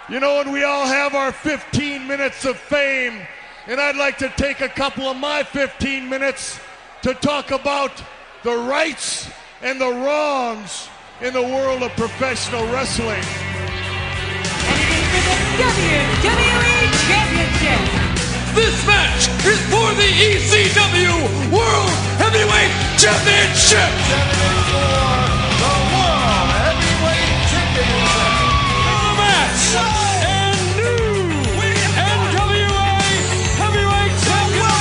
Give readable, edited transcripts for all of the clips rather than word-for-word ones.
You know, and we all have our 15 minutes of fame, and I'd like to take a couple of my 15 minutes to talk about the rights and the wrongs in the world of professional wrestling. And it is for the WWE Championship. This match is for the ECW World Heavyweight Championship. The World Heavyweight Championship. The match and new NWA Heavyweight Champion.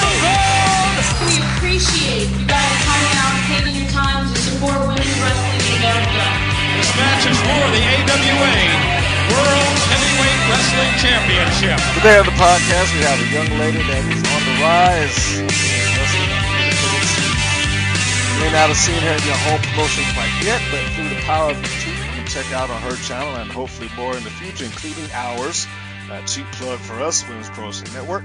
We appreciate you guys coming out and taking your time to support women's wrestling in America. This match is for the AWA World Heavyweight Wrestling Championship. Today on the podcast, we have a young lady that is on the rise. You may not have seen her in your home promotion quite yet, but through the power of YouTube, you can check out on her channel and hopefully more in the future, including ours. Cheap plug for us, Women's Pro Wrestling Network.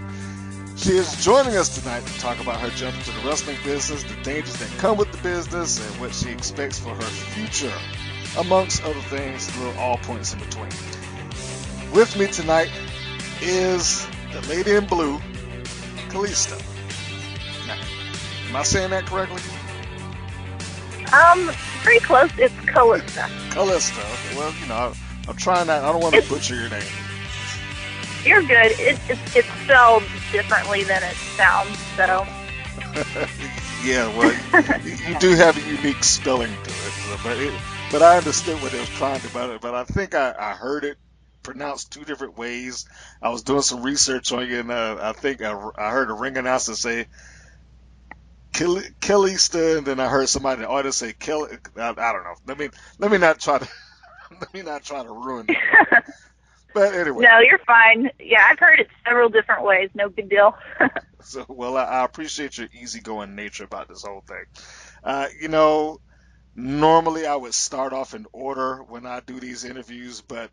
She is joining us tonight to talk about her jump into the wrestling business, the dangers that come with the business, and what she expects for her future, amongst other things, through all points in between. With me tonight is the lady in blue, Killista. Now, am I saying that correctly? Pretty close. It's Killista. Killista. Okay, well, you know, I'm trying not. I don't want to butcher your name. You're good. It's spelled differently than it sounds, so. Yeah, well, you do have a unique spelling to it, but I understood what it was trying to about it. But I think I heard it pronounced two different ways. I was doing some research on you, and I think I heard a ring announcer say Killista, and then I heard somebody in the audience say Kill. I don't know. Let me not try to ruin it. But anyway. No, you're fine. Yeah, I've heard it several different ways. No big deal. So, well, I appreciate your easygoing nature about this whole thing. You know, normally I would start off in order when I do these interviews, but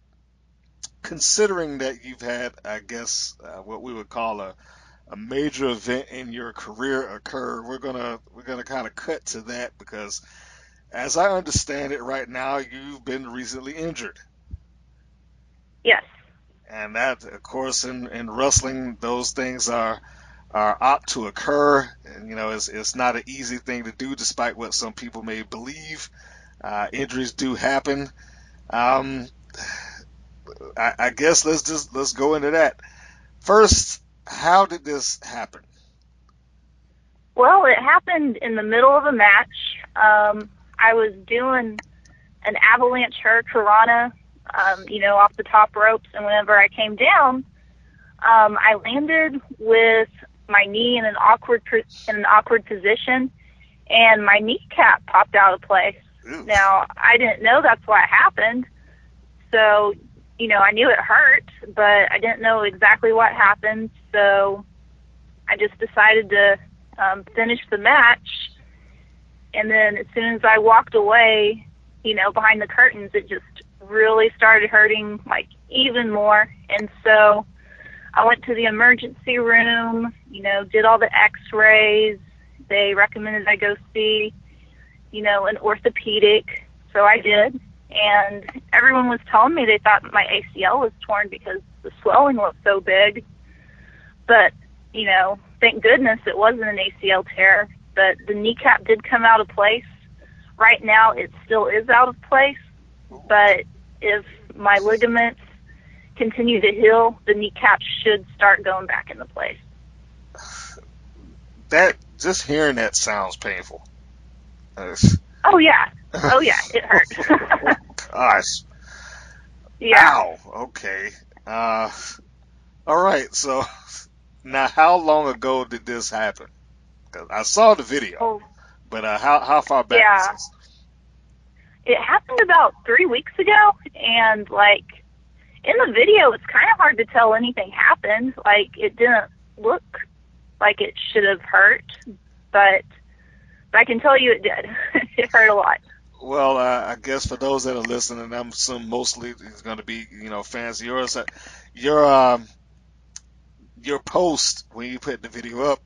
considering that you've had, I guess, what we would call a major event in your career occur, we're gonna kind of cut to that because, as I understand it right now, you've been recently injured. Yes. And that, of course, in wrestling, those things are apt to occur. And, you know, it's not an easy thing to do, despite what some people may believe. Injuries do happen. I guess let's go into that. First, how did this happen? Well, it happened in the middle of a match. I was doing an avalanche hurricanrana, off the top ropes, and whenever I came down, I landed with my knee in an awkward position, and my kneecap popped out of place. Ooh. Now, I didn't know that's what happened, so, I knew it hurt, but I didn't know exactly what happened, so I just decided to finish the match, and then as soon as I walked away, behind the curtains, it just really started hurting, like, even more, and so I went to the emergency room, did all the x-rays. They recommended I go see, an orthopedic, so I did, and everyone was telling me they thought my ACL was torn because the swelling looked so big, but, thank goodness it wasn't an ACL tear, but the kneecap did come out of place. Right now it still is out of place, but if my ligaments continue to heal, the kneecap should start going back into place. That, just hearing that sounds painful. Oh yeah, it hurt. Gosh. Yeah. Ow. Okay. All right. So now, how long ago did this happen? 'Cause I saw the video, but how far back is this? It happened about 3 weeks ago, and, like, in the video, it's kind of hard to tell anything happened. Like, it didn't look like it should have hurt, but I can tell you it did. It hurt a lot. Well, I guess for those that are listening, I'm assuming mostly it's going to be, fans of yours. Your post, when you put the video up,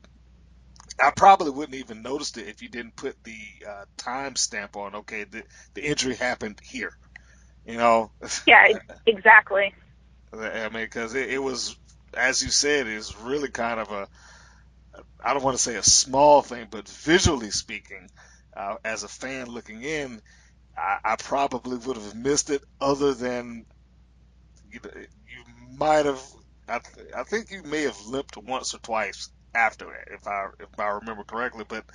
I probably wouldn't even noticed it if you didn't put the time stamp on. Okay, the injury happened here. Yeah, exactly. I mean, because it was, as you said, it's really kind of I don't want to say a small thing, but visually speaking, as a fan looking in, I probably would have missed it. Other than you might have, I think you may have limped once or twice after it, if I remember correctly, but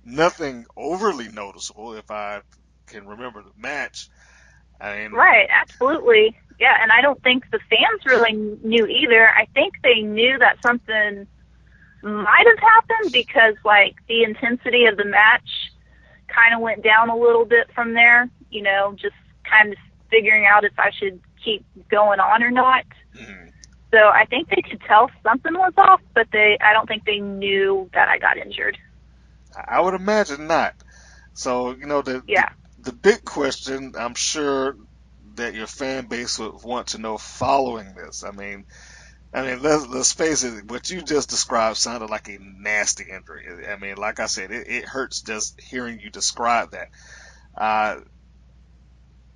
nothing overly noticeable. If I can remember the match, I mean, Right, absolutely. Yeah, and I don't think the fans really knew either. I think they knew that something might have happened because, like, the intensity of the match kind of went down a little bit from there, just kind of figuring out if I should keep going on or not. mhm. So I think they could tell something was off, but I don't think they knew that I got injured. I would imagine not. So Yeah. the big question, I'm sure that your fan base would want to know following this. I mean, let's face it. What you just described sounded like a nasty injury. I mean, like I said, it hurts just hearing you describe that. Uh,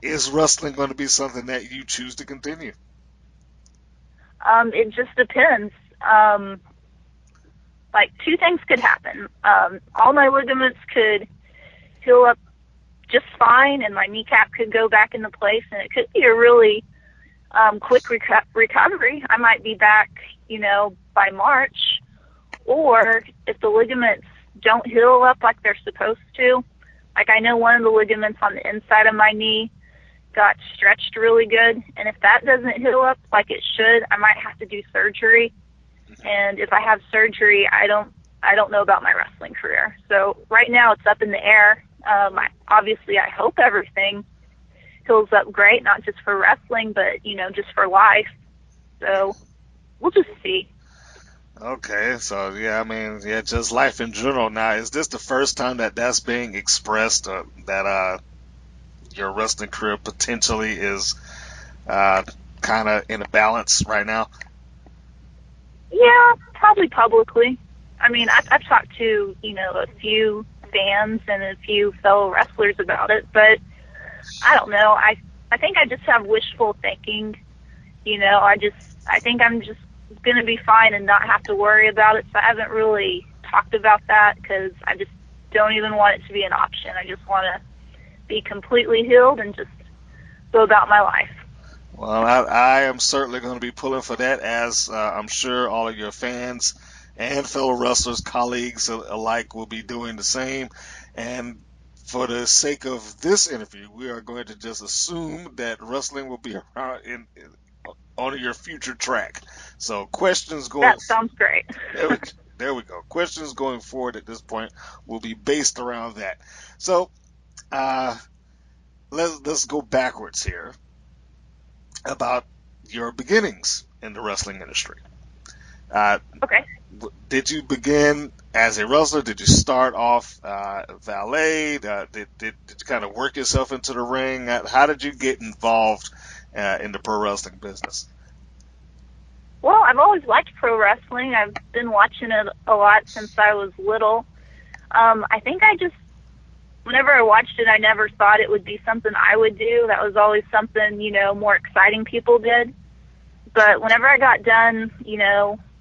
is wrestling going to be something that you choose to continue? It just depends. Like, two things could happen. All my ligaments could heal up just fine, and my kneecap could go back into place, and it could be a really quick recovery. I might be back, by March. Or if the ligaments don't heal up like they're supposed to, like I know one of the ligaments on the inside of my knee got stretched really good, and if that doesn't heal up like it should, I might have to do surgery. And if I have surgery, I don't know about my wrestling career. So right now it's up in the air. Obviously, I hope everything heals up great, not just for wrestling, but just for life. So we'll just see. Okay, so yeah, I mean, yeah, just life in general. Now, is this the first time that that's being expressed, that your wrestling career potentially is kind of in a balance right now? Yeah, probably publicly. I mean, I've talked to, a few fans and a few fellow wrestlers about it, but I don't know. I think I just have wishful thinking. I think I'm just going to be fine and not have to worry about it. So I haven't really talked about that because I just don't even want it to be an option. I just want to be completely healed and just go about my life. Well, I am certainly going to be pulling for that, as I'm sure all of your fans and fellow wrestlers, colleagues alike will be doing the same. And for the sake of this interview, we are going to just assume that wrestling will be around on your future track. So questions going. That sounds great. There we go. Questions going forward at this point will be based around that. So let's go backwards here about your beginnings in the wrestling industry. Okay. Did you begin as a wrestler? Did you start off valet? Did you kind of work yourself into the ring? How did you get involved in the pro wrestling business? Well, I've always liked pro wrestling. I've been watching it a lot since I was little. I think whenever I watched it, I never thought it would be something I would do. That was always something, more exciting people did. But whenever I got done,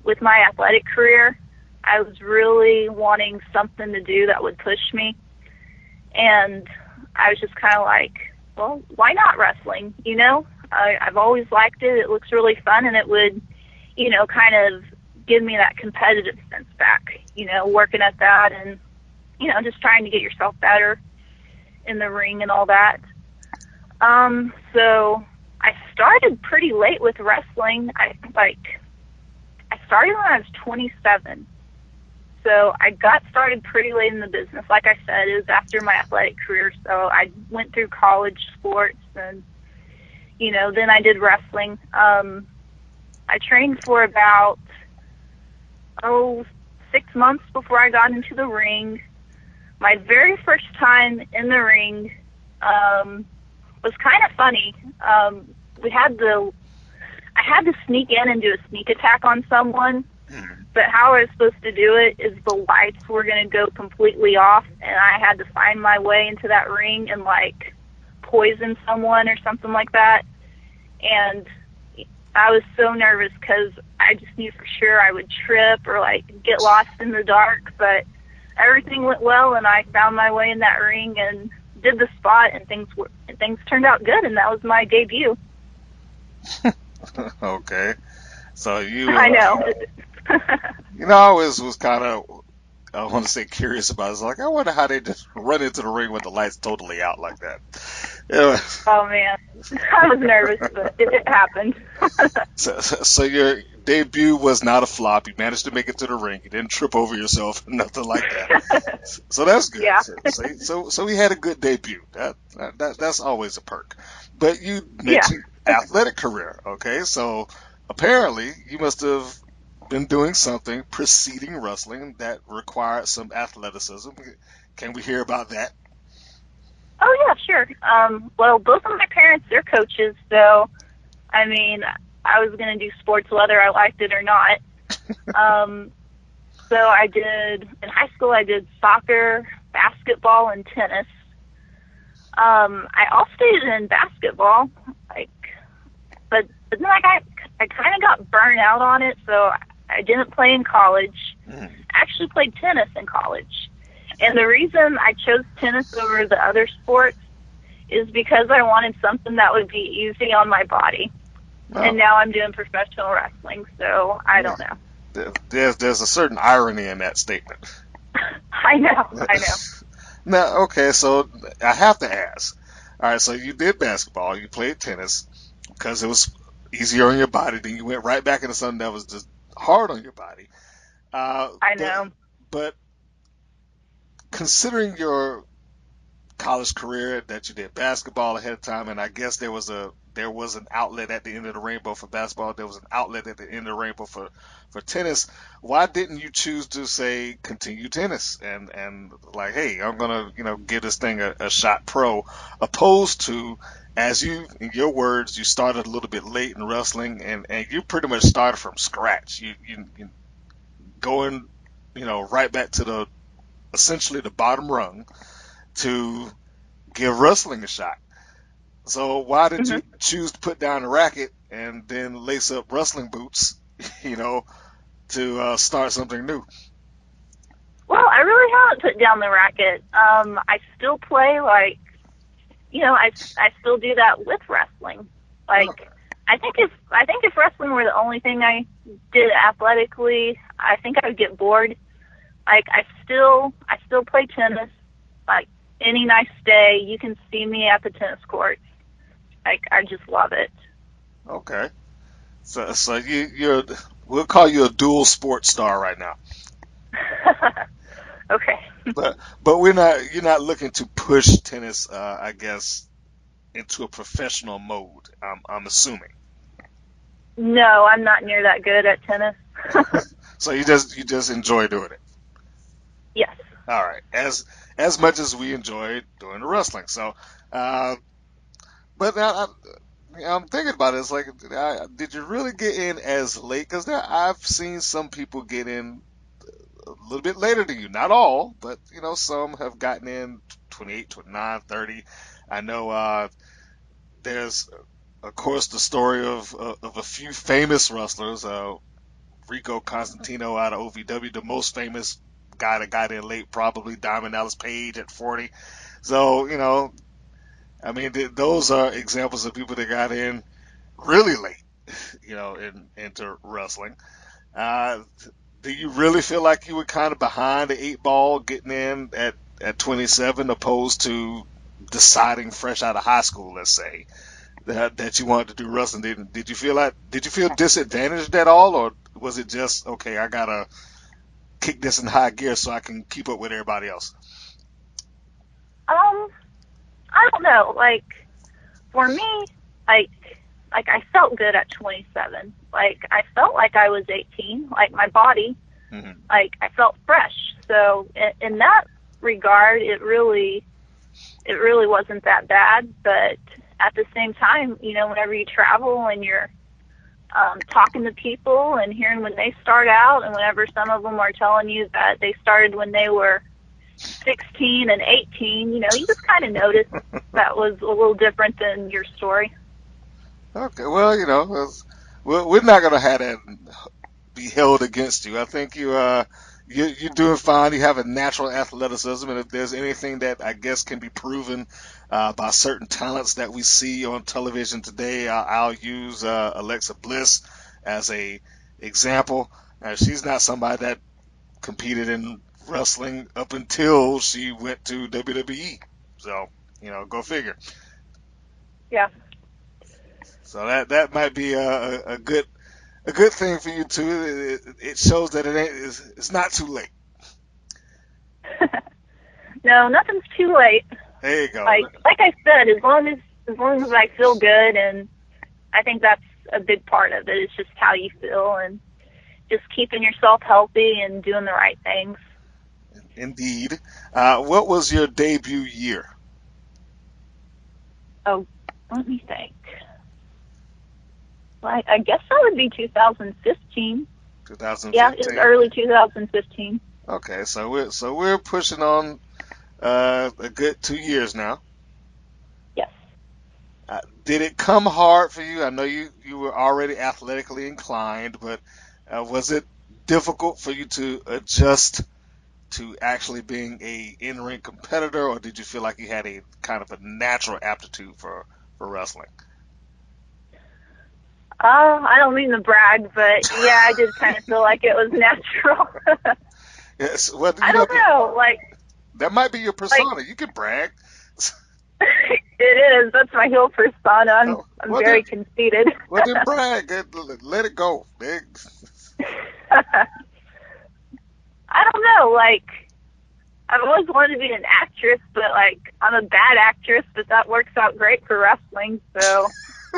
with my athletic career, I was really wanting something to do that would push me. And I was just kind of like, well, why not wrestling? I've always liked it. It looks really fun, and it would, kind of give me that competitive sense back, working at that and, just trying to get yourself better in the ring and all that. So I started pretty late with wrestling. I started when I was 27. So I got started pretty late in the business. Like I said, it was after my athletic career. So I went through college sports and, then I did wrestling. I trained for about, 6 months before I got into the ring. My very first time in the ring was kind of funny. I had to sneak in and do a sneak attack on someone, but how I was supposed to do it is the lights were going to go completely off, and I had to find my way into that ring and, poison someone or something like that. And I was so nervous because I just knew for sure I would trip or like get lost in the dark, but everything went well, and I found my way in that ring and did the spot, and things turned out good, and that was my debut. Okay. So you, I know. I always was kind of, I want to say curious about it. It's like, I wonder how they just run into the ring with the lights totally out like that. Anyway, Oh man, I was nervous, but it happened. so your debut was not a flop. You managed to make it to the ring. You didn't trip over yourself, nothing like that. So that's good. Yeah. So we had a good debut. That's always a perk. But you Yeah. mentioned athletic career. Okay, so apparently you must have been doing something preceding wrestling that required some athleticism. Can we hear about that? Oh yeah, sure. Well, both of my parents, they're coaches, so I mean, I was gonna do sports whether I liked it or not. So I did in high school. I did soccer, basketball, and tennis. I all stayed in basketball, but then I kind of got burnt out on it, so I didn't play in college. I actually played tennis in college. And the reason I chose tennis over the other sports is because I wanted something that would be easy on my body. Oh. And now I'm doing professional wrestling, so I don't know. There's a certain irony in that statement. I know. Now, okay, so I have to ask. All right, so you did basketball, you played tennis because it was easier on your body. Then you went right back into something that was just hard on your body. I know. But considering your college career, that you did basketball ahead of time, and I guess there was an outlet at the end of the rainbow for basketball. There was an outlet at the end of the rainbow for tennis. Why didn't you choose to say continue tennis and like, hey, I'm gonna give this thing a shot pro, opposed to, as you, in your words, you started a little bit late in wrestling and you pretty much started from scratch. You going right back to essentially the bottom rung to give wrestling a shot. So why did you choose to put down the racket and then lace up wrestling boots, to start something new? Well, I really haven't put down the racket. I still play I still do that with wrestling. I think if wrestling were the only thing I did athletically, I think I would get bored. I still play tennis. Any nice day, you can see me at the tennis courts. I just love it. Okay. So we'll call you a dual sports star right now. Okay. But you're not looking to push tennis, I guess, into a professional mode. I'm assuming. No, I'm not near that good at tennis. So you just enjoy doing it. Yes. All right. As much as we enjoy doing the wrestling. So, but now I'm thinking about it. It's like, did you really get in as late? Because I've seen some people get in a little bit later than you. Not all, but some have gotten in 28, 29, 30. I know there's, of course, the story of a few famous wrestlers. Rico Constantino out of OVW, the most famous guy that got in late, probably Diamond Dallas Page at 40. So, I mean, those are examples of people that got in really late, into wrestling. Do you really feel like you were kind of behind the 8 ball getting in at 27, opposed to deciding fresh out of high school, let's say, that you wanted to do wrestling? Did you feel disadvantaged at all, or was it just, okay, I gotta kick this in high gear so I can keep up with everybody else? I don't know. For me, I felt good at 27. I felt like I was 18. My body, I felt fresh. So in that regard, it really wasn't that bad. But at the same time, whenever you travel and you're talking to people and hearing when they start out, and whenever some of them are telling you that they started when they were 16 and 18, you just kind of notice that was a little different than your story. Okay, well, we're not gonna have that be held against you. I think you're doing fine. You have a natural athleticism, and if there's anything that I guess can be proven by certain talents that we see on television today, I'll use Alexa Bliss as a example. She's not somebody that competed in wrestling up until she went to WWE. So, go figure. Yeah. So that might be a good thing for you too. It shows that it's not too late. No, nothing's too late. There you go. Like I said, as long as I feel good, and I think that's a big part of it. It's just how you feel and just keeping yourself healthy and doing the right things. Indeed. What was your debut year? Oh, let me think. I guess that would be 2015. 2015. Yeah, it was early 2015. Okay, so we're pushing on a good 2 years now. Yes. Did it come hard for you? I know you were already athletically inclined, but was it difficult for you to adjust to actually being a in-ring competitor, or did you feel like you had a kind of a natural aptitude for wrestling? I don't mean to brag, but yeah, I did kind of feel like it was natural. Yes. Well, I don't know, like that might be your persona. You can brag. it is. That's my heel persona. I'm very conceited. Well, then brag. Let it go. I don't know, like, I've always wanted to be an actress, but, like, I'm a bad actress, but that works out great for wrestling, so,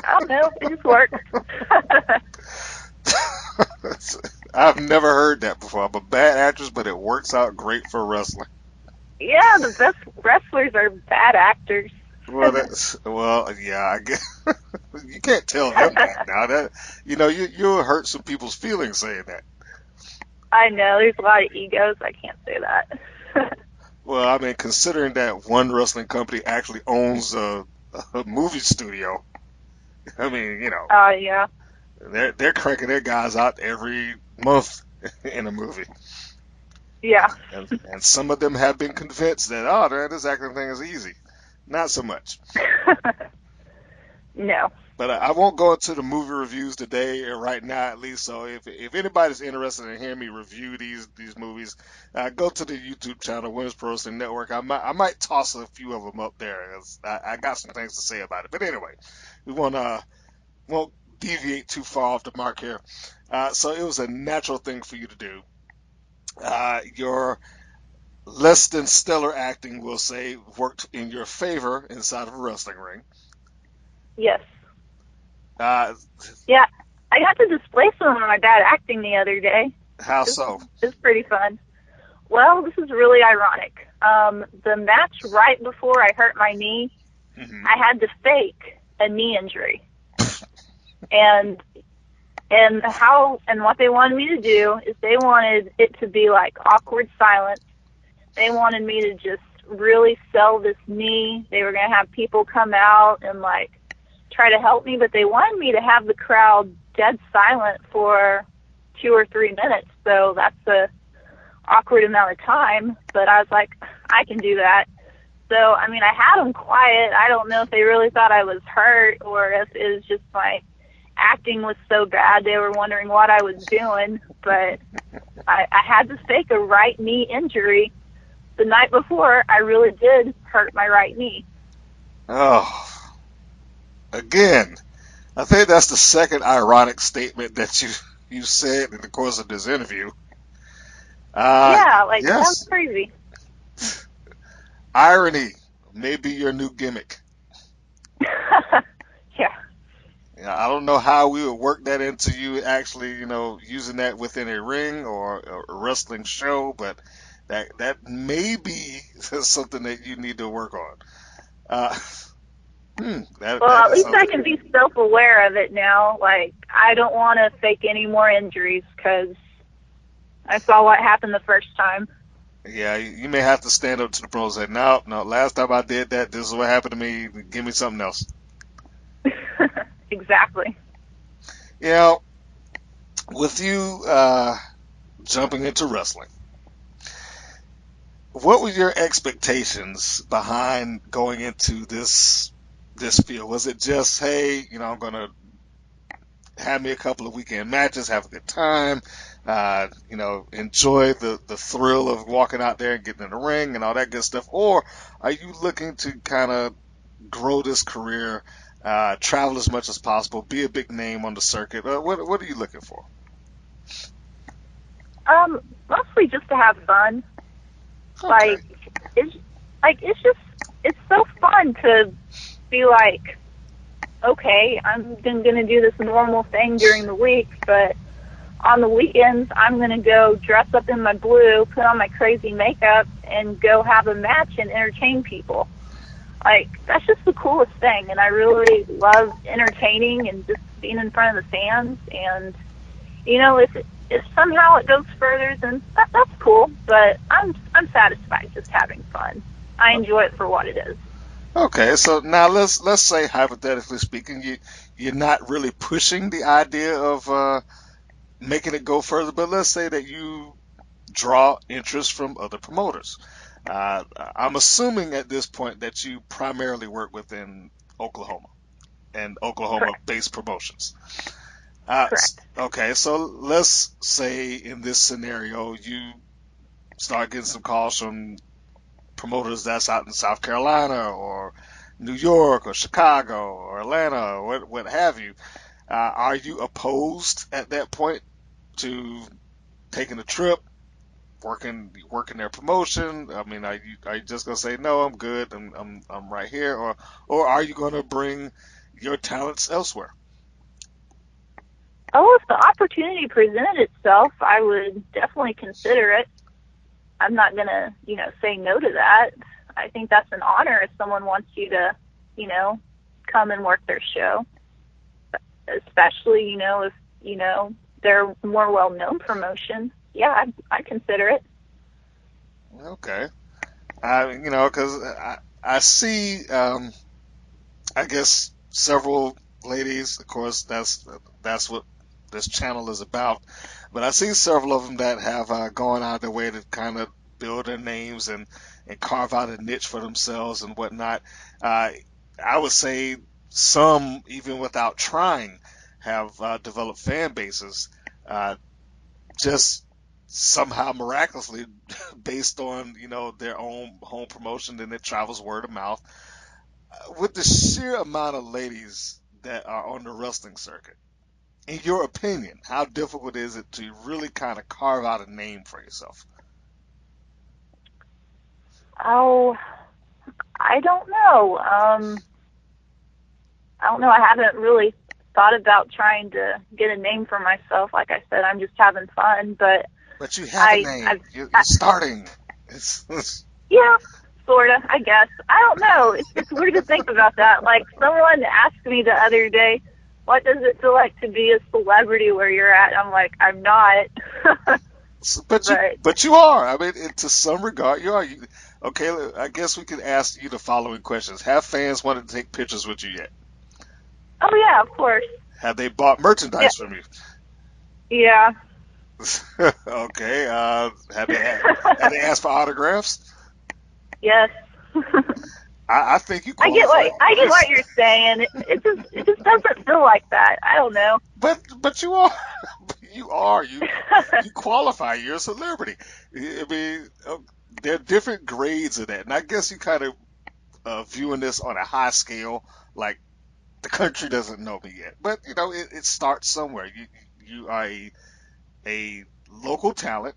I don't know, it just works. I've never heard that before. I'm a bad actress, but it works out great for wrestling. Yeah, the best wrestlers are bad actors. Well, yeah, I guess you can't tell them that now. That you'll hurt some people's feelings saying that. I know, there's a lot of egos. I can't say that. Well, I mean, considering that one wrestling company actually owns a movie studio, I mean, Oh, yeah. they're cranking their guys out every month in a movie. Yeah. And some of them have been convinced that, this acting thing is easy. Not so much. No. But I won't go into the movie reviews today, right now at least. So if anybody's interested in hearing me review these movies, go to the YouTube channel, Women's Pro Wrestling Network. I might toss a few of them up there, 'cause I got some things to say about it. But anyway, we won't deviate too far off the mark here. So it was a natural thing for you to do. Your less than stellar acting, we'll say, worked in your favor inside of a wrestling ring. Yes. Yeah, I got to display some of my bad acting the other day. How so? It's pretty fun. Well, this is really ironic. The match right before I hurt my knee, I had to fake a knee injury. and what they wanted me to do is they wanted it to be like awkward silence. They wanted me to just really sell this knee. They were going to have people come out and like try to help me, but they wanted me to have the crowd dead silent for 2 or 3 minutes. So that's a awkward amount of time, but I was like, I can do that. So, I mean, I had them quiet. I don't know if they really thought I was hurt or if it was just my acting was so bad they were wondering what I was doing, but I had to fake a right knee injury. The night before, I really did hurt my right knee. Oh. Again, I think that's the second ironic statement that you said in the course of this interview. Yes. That's crazy. Irony may be your new gimmick. Yeah. I don't know how we would work that into you actually, using that within a ring or a wrestling show, but that may be something that you need to work on. At least I can be self-aware of it now. Like, I don't want to fake any more injuries because I saw what happened the first time. Yeah, you may have to stand up to the pros and say, no, last time I did that, this is what happened to me. Give me something else. Exactly. You know, with you jumping into wrestling, what were your expectations behind going into this field? Was it just, hey, I'm gonna have me a couple of weekend matches, have a good time, enjoy the thrill of walking out there and getting in the ring and all that good stuff? Or are you looking to kind of grow this career, travel as much as possible, be a big name on the circuit? What are you looking for? Mostly just to have fun. Okay. It's so fun to be like, okay, I'm gonna do this normal thing during the week, but on the weekends I'm gonna go dress up in my blue, put on my crazy makeup, and go have a match and entertain people. Like, that's just the coolest thing, and I really love entertaining and just being in front of the fans. And if somehow it goes further, then that's cool. But I'm satisfied just having fun. I enjoy it for what it is. Okay, so now let's say, hypothetically speaking, you're not really pushing the idea of making it go further, but let's say that you draw interest from other promoters. I'm assuming at this point that you primarily work within Oklahoma and Oklahoma-based promotions. Correct. Okay, so let's say in this scenario you start getting some calls from promoters that's out in South Carolina or New York or Chicago or Atlanta or what have you. Are you opposed at that point to taking a trip, working their promotion? I mean, are you just gonna say no? I'm good. I'm right here, or are you gonna bring your talents elsewhere? Oh, if the opportunity presented itself, I would definitely consider it. I'm not gonna, say no to that. I think that's an honor if someone wants you to, come and work their show. Especially, if, they're more well-known promotion. Yeah, I'd consider it. Okay. Because I see, I guess several ladies. Of course, that's what this channel is about. But I see several of them that have gone out of their way to kind of build their names and carve out a niche for themselves and whatnot. Uh, I would say some, even without trying, have developed fan bases. Just somehow miraculously based on their own home promotion, and it travels word of mouth. With the sheer amount of ladies that are on the wrestling circuit, in your opinion, how difficult is it to really kind of carve out a name for yourself? Oh, I don't know. I don't know. I haven't really thought about trying to get a name for myself. Like I said, I'm just having fun. But But you have a name. You're starting. Yeah, sorta, I guess. I don't know. It's weird to think about that. Like, someone asked me the other day, what does it feel like to be a celebrity where you're at? I'm like, I'm not. But you are. I mean, to some regard, you are. Okay, I guess we could ask you the following questions. Have fans wanted to take pictures with you yet? Oh, yeah, of course. Have they bought Yeah. merchandise from you? Yeah. Okay. Have they asked for autographs? Yes. I think you I qualify. get what you're saying. It just doesn't feel like that. I don't know. But you are. You qualify. You're a celebrity. I mean, there are different grades of that, and I guess you kind of viewing this on a high scale, like the country doesn't know me yet. But it starts somewhere. You are a local talent,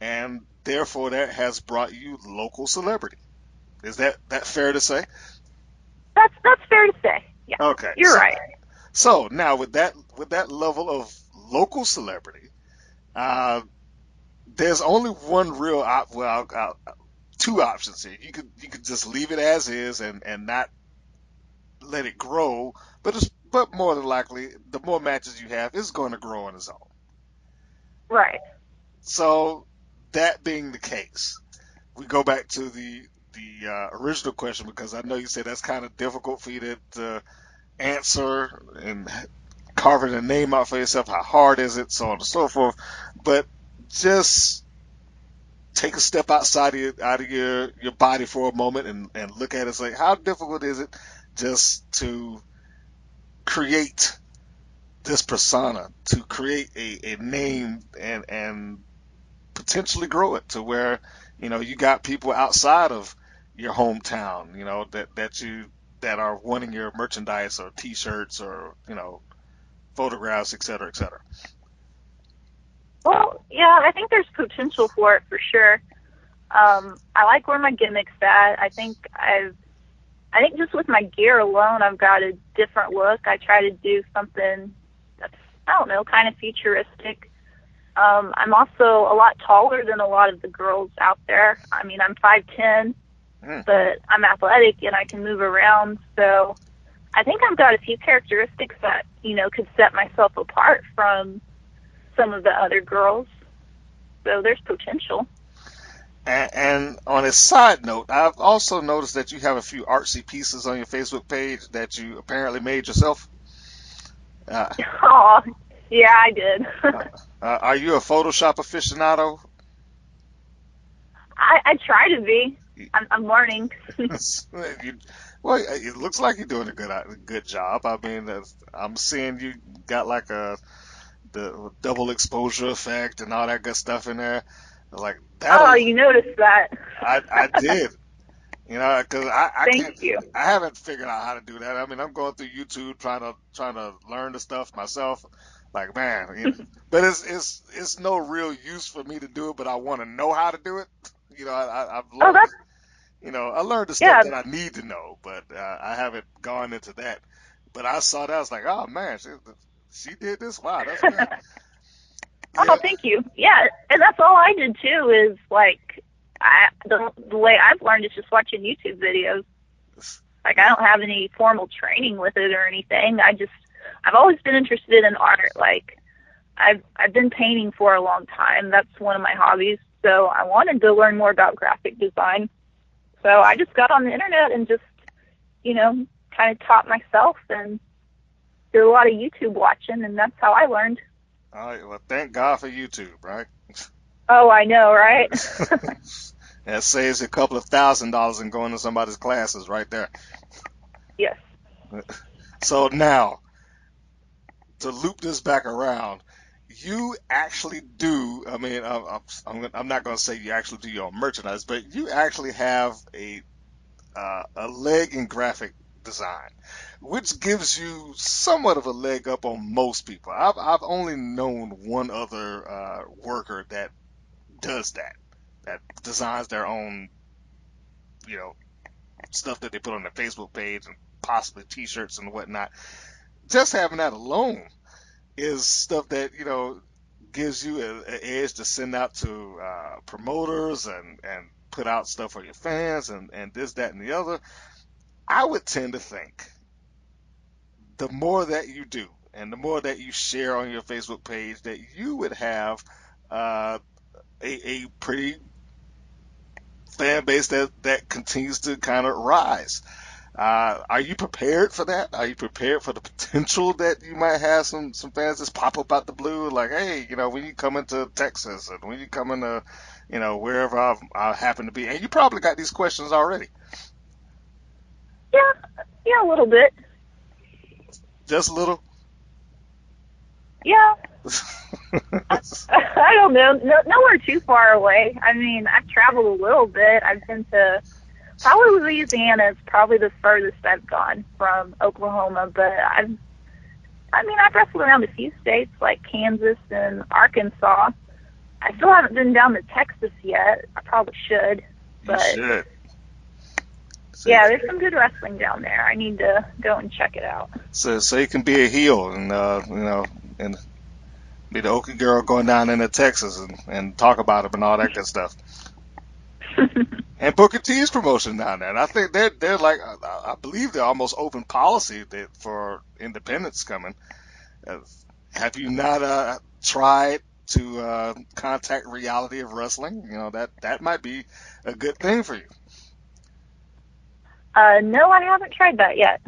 and therefore that has brought you local celebrity. Is that fair to say? That's fair to say. Yeah. Okay. You're right. So now with that level of local celebrity, uh, there's only one real two options here. You could just leave it as is and not let it grow, but more than likely, the more matches you have, it's going to grow on its own. Right. So that being the case, we go back to the original question, because I know you said that's kind of difficult for you to answer, and carving a name out for yourself, how hard is it, so on and so forth. But just take a step outside of your body for a moment and look at it and say, how difficult is it just to create this persona, to create a name and potentially grow it to where, you got people outside of your hometown, that are wanting your merchandise or t-shirts or, photographs, et cetera, et cetera. Well, yeah, I think there's potential for it for sure. I like where my gimmick's at. I think just with my gear alone, I've got a different look. I try to do something that's, I don't know, kind of futuristic. I'm also a lot taller than a lot of the girls out there. I mean, I'm 5'10", but I'm athletic and I can move around. So I think I've got a few characteristics that, could set myself apart from some of the other girls. So there's potential. And on a side note, I've also noticed that you have a few artsy pieces on your Facebook page that you apparently made yourself. Oh, yeah, I did. Are you a Photoshop aficionado? I try to be. I'm learning. Well, it looks like you're doing a good job. I mean, I'm seeing you got like the double exposure effect and all that good stuff in there. Like that. Oh, you noticed that. I did. Because I Thank can't. you. I haven't figured out how to do that. I mean, I'm going through YouTube trying to learn the stuff myself. Like, man, but it's no real use for me to do it. But I want to know how to do it. I've learned. I learned the stuff that I need to know, but I haven't gone into that. But I saw that, I was like, oh man, she did this. Wow, that's good. Oh, thank you. Yeah, and that's all I did too. Is like, the way I've learned is just watching YouTube videos. Like, I don't have any formal training with it or anything. I've always been interested in art. Like, I've been painting for a long time. That's one of my hobbies. So I wanted to learn more about graphic design. So I just got on the internet and just, kind of taught myself and did a lot of YouTube watching, and that's how I learned. All right, well, thank God for YouTube, right? Oh, I know, right? That saves a couple of $1,000 in going to somebody's classes right there. Yes. So now, to loop this back around, you actually do, I mean, I'm not going to say you actually do your own merchandise, but you actually have a leg in graphic design, which gives you somewhat of a leg up on most people. I've only known one other worker that does that designs their own, stuff that they put on their Facebook page and possibly t-shirts and whatnot. Just having that alone is stuff that, gives you an edge to send out to promoters and put out stuff for your fans and this, that, and the other. I would tend to think the more that you do and the more that you share on your Facebook page, that you would have a pretty fan base that continues to kind of rise. Are you prepared for that? Are you prepared for the potential that you might have some fans just pop up out the blue, like, hey, when you come into Texas and when you come into, wherever I happen to be? And you probably got these questions already. Yeah, a little bit. Just a little? Yeah. I don't know. Nowhere too far away. I mean, I've traveled a little bit. I've been to probably Louisiana is probably the furthest I've gone from Oklahoma, but I've wrestled around a few states like Kansas and Arkansas. I still haven't been down to Texas yet. I probably should. But you should. Yeah, there's some good wrestling down there. I need to go and check it out. So you can be a heel and and be the Okie girl going down into Texas and talk about it and all that good stuff. And Booker T's promotion down there. And I think they're like, I believe they're almost open policy for independents coming. Have you not tried to contact Reality of Wrestling? That might be a good thing for you. No, I haven't tried that yet.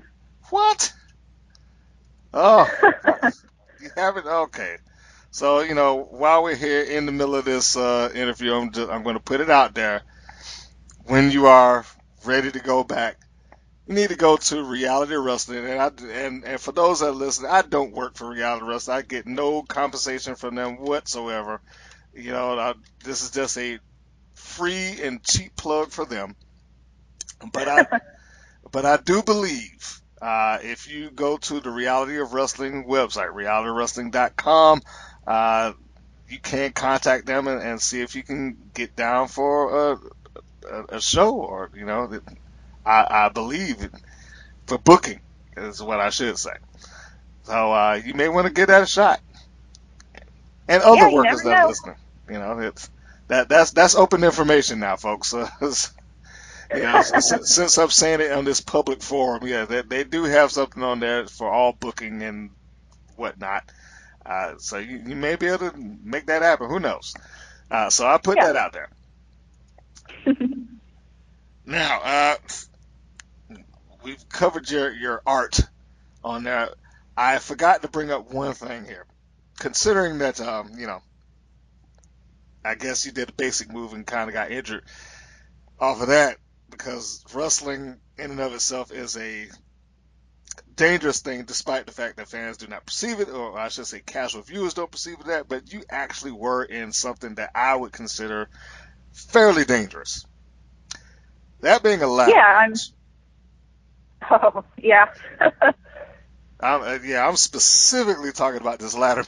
What? Oh, you haven't? Okay. So, while we're here in the middle of this interview, I'm going to put it out there. When you are ready to go back, you need to go to Reality Wrestling. And for those that are listening, I don't work for Reality Wrestling. I get no compensation from them whatsoever. This is just a free and cheap plug for them. But I do believe if you go to the Reality of Wrestling website, realitywrestling.com, you can contact them and see if you can get down for a show, or I believe for booking is what I should say. So you may want to give that a shot. And other Yeah, you workers never that are know. listening, that's open information now, folks. Since I'm saying it on this public forum, yeah, they do have something on there for all booking and whatnot. So you may be able to make that happen. Who knows? So I put Yeah. that out there. Now, we've covered your art on there. I forgot to bring up one thing here. Considering that, I guess you did a basic move and kind of got injured off of that, because wrestling in and of itself is a dangerous thing, despite the fact that fans do not perceive it, or I should say casual viewers don't perceive it that, but you actually were in something that I would consider fairly dangerous. That being a ladder match. Oh, yeah. I'm specifically talking about this ladder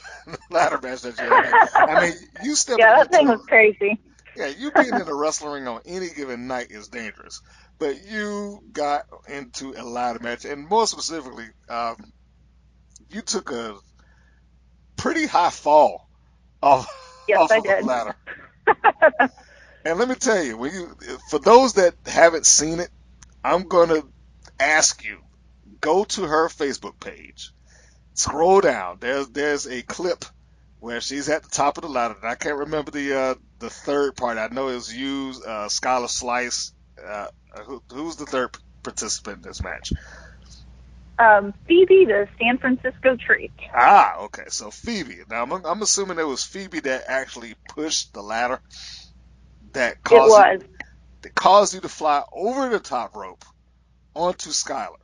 match that you had. I mean, you stepping Yeah, that thing into was crazy. you being in a wrestling ring on any given night is dangerous. But you got into a ladder match, and more specifically, you took a pretty high fall off Yes, off I of the did. ladder. And let me tell you, for those that haven't seen it, I'm gonna ask you, go to her Facebook page, scroll down. There's a clip where she's at the top of the ladder, and I can't remember the third part. I know it was you, Skylar Slice. Who's the third participant in this match? Phoebe, the San Francisco Treat. Ah, okay. So Phoebe. Now I'm assuming it was Phoebe that actually pushed the ladder that It was. caused you to fly over the top rope onto Skylar.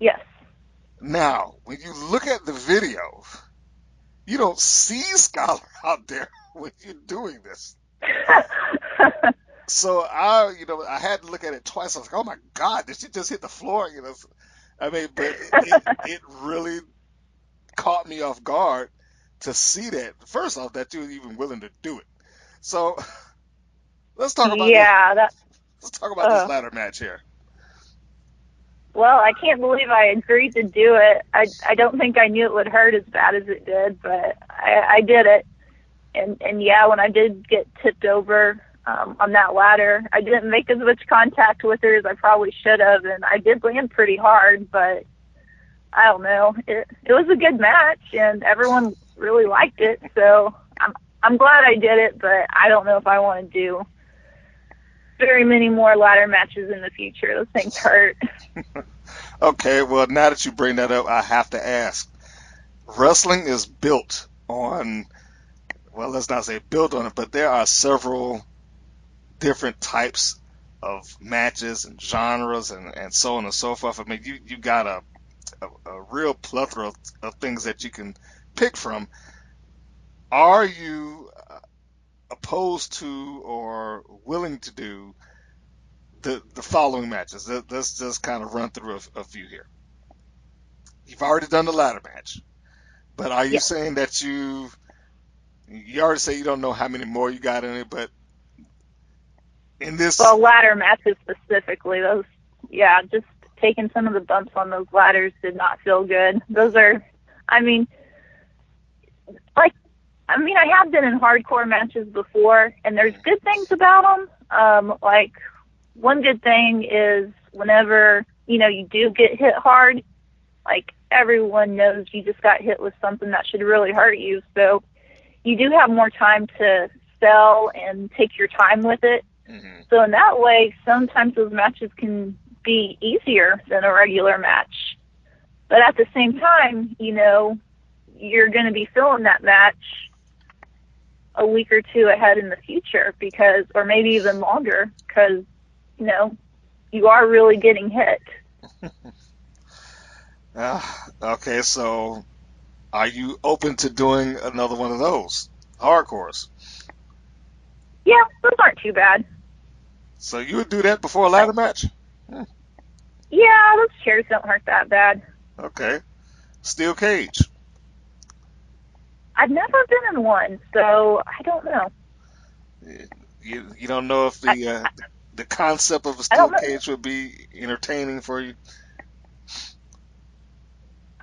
Yes. Now, when you look at the video, you don't see Skylar out there when you're doing this. So I had to look at it twice. I was like, oh my God, did she just hit the floor? I mean, but it really caught me off guard to see that. First off, that you were even willing to do it. So let's talk about this. Yeah, Let's talk about this ladder match here. well, I can't believe I agreed to do it. I don't think I knew it would hurt as bad as it did, but I did it. And yeah, when I did get tipped over on that ladder, I didn't make as much contact with her as I probably should have, and I did land pretty hard, but I don't know. It was a good match, and everyone really liked it, so I'm glad I did it, but I don't know if I want to do very many more ladder matches in the future. Those things hurt. Okay, well, now that you bring that up, I have to ask. Wrestling is built on, well, let's not say built on it, but there are several different types of matches and genres and so on and so forth. I mean, you got a real plethora of things that you can pick from. Are you opposed to or willing to do the following matches? Let's just kind of run through a few here. You've already done the ladder match, but are you Yes. saying that you already say you don't know how many more you got in it, but in this... Well, ladder matches specifically, those, yeah, just taking some of the bumps on those ladders did not feel good. Those are, I have been in hardcore matches before, and there's good things about them. Like, one good thing is whenever, you do get hit hard, like, everyone knows you just got hit with something that should really hurt you, so you do have more time to sell and take your time with it. Mm-hmm. So in that way, sometimes those matches can be easier than a regular match. But at the same time, you know, you're going to be filling that match a week or two ahead in the future because, or maybe even longer, because, you know, you are really getting hit. Okay, so are you open to doing another one of those hardcores? Yeah, those aren't too bad. So you would do that before a ladder match? Yeah, those chairs don't hurt that bad. Okay. Steel cage. I've never been in one, so I don't know. You don't know if the concept of a I steel don't know. cage would be entertaining for you?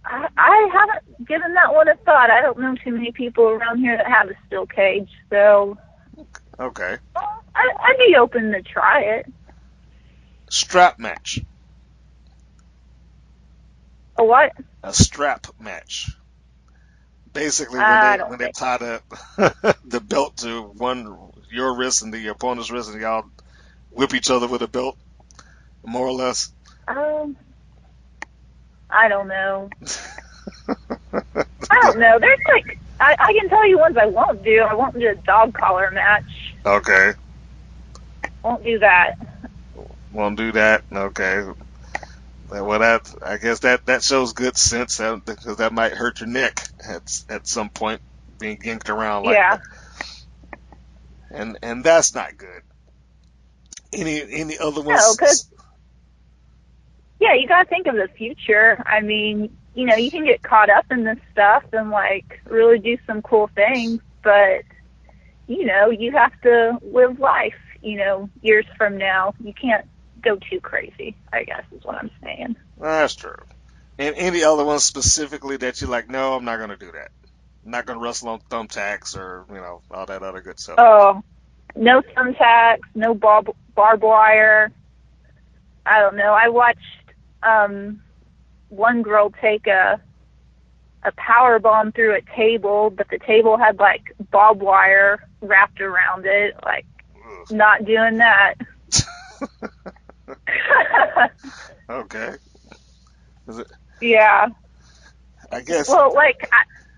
I haven't given that one a thought. I don't know too many people around here that have a steel cage, so Okay. I'd be open to try it. Strap match. A what? A strap match. Basically, I don't when they think. tie the belt to your wrist and the opponent's wrist, and y'all whip each other with a belt, more or less. I don't know. I don't know. There's like, I can tell you ones I won't do. I won't do a dog collar match. Okay. Won't do that. Won't do that. Okay. Well, I guess that shows good sense because that might hurt your neck at some point, being yanked around like Yeah. that. And that's not good. Any other ones? No, because, yeah, you got to think of the future. I mean, you know, you can get caught up in this stuff and, like, really do some cool things, but, you know, you have to live life, you know, years from now. You can't go too crazy, I guess is what I'm saying. That's true. And any other ones specifically that you're like, no, I'm not going to do that. I'm not going to wrestle on thumbtacks or, you know, all that other good stuff. Oh, no thumbtacks, no barbed wire. I don't know. I watched one girl take a power bomb through a table, but the table had like barbed wire wrapped around it. Like, not doing that. Okay. Yeah. I guess. Well, like,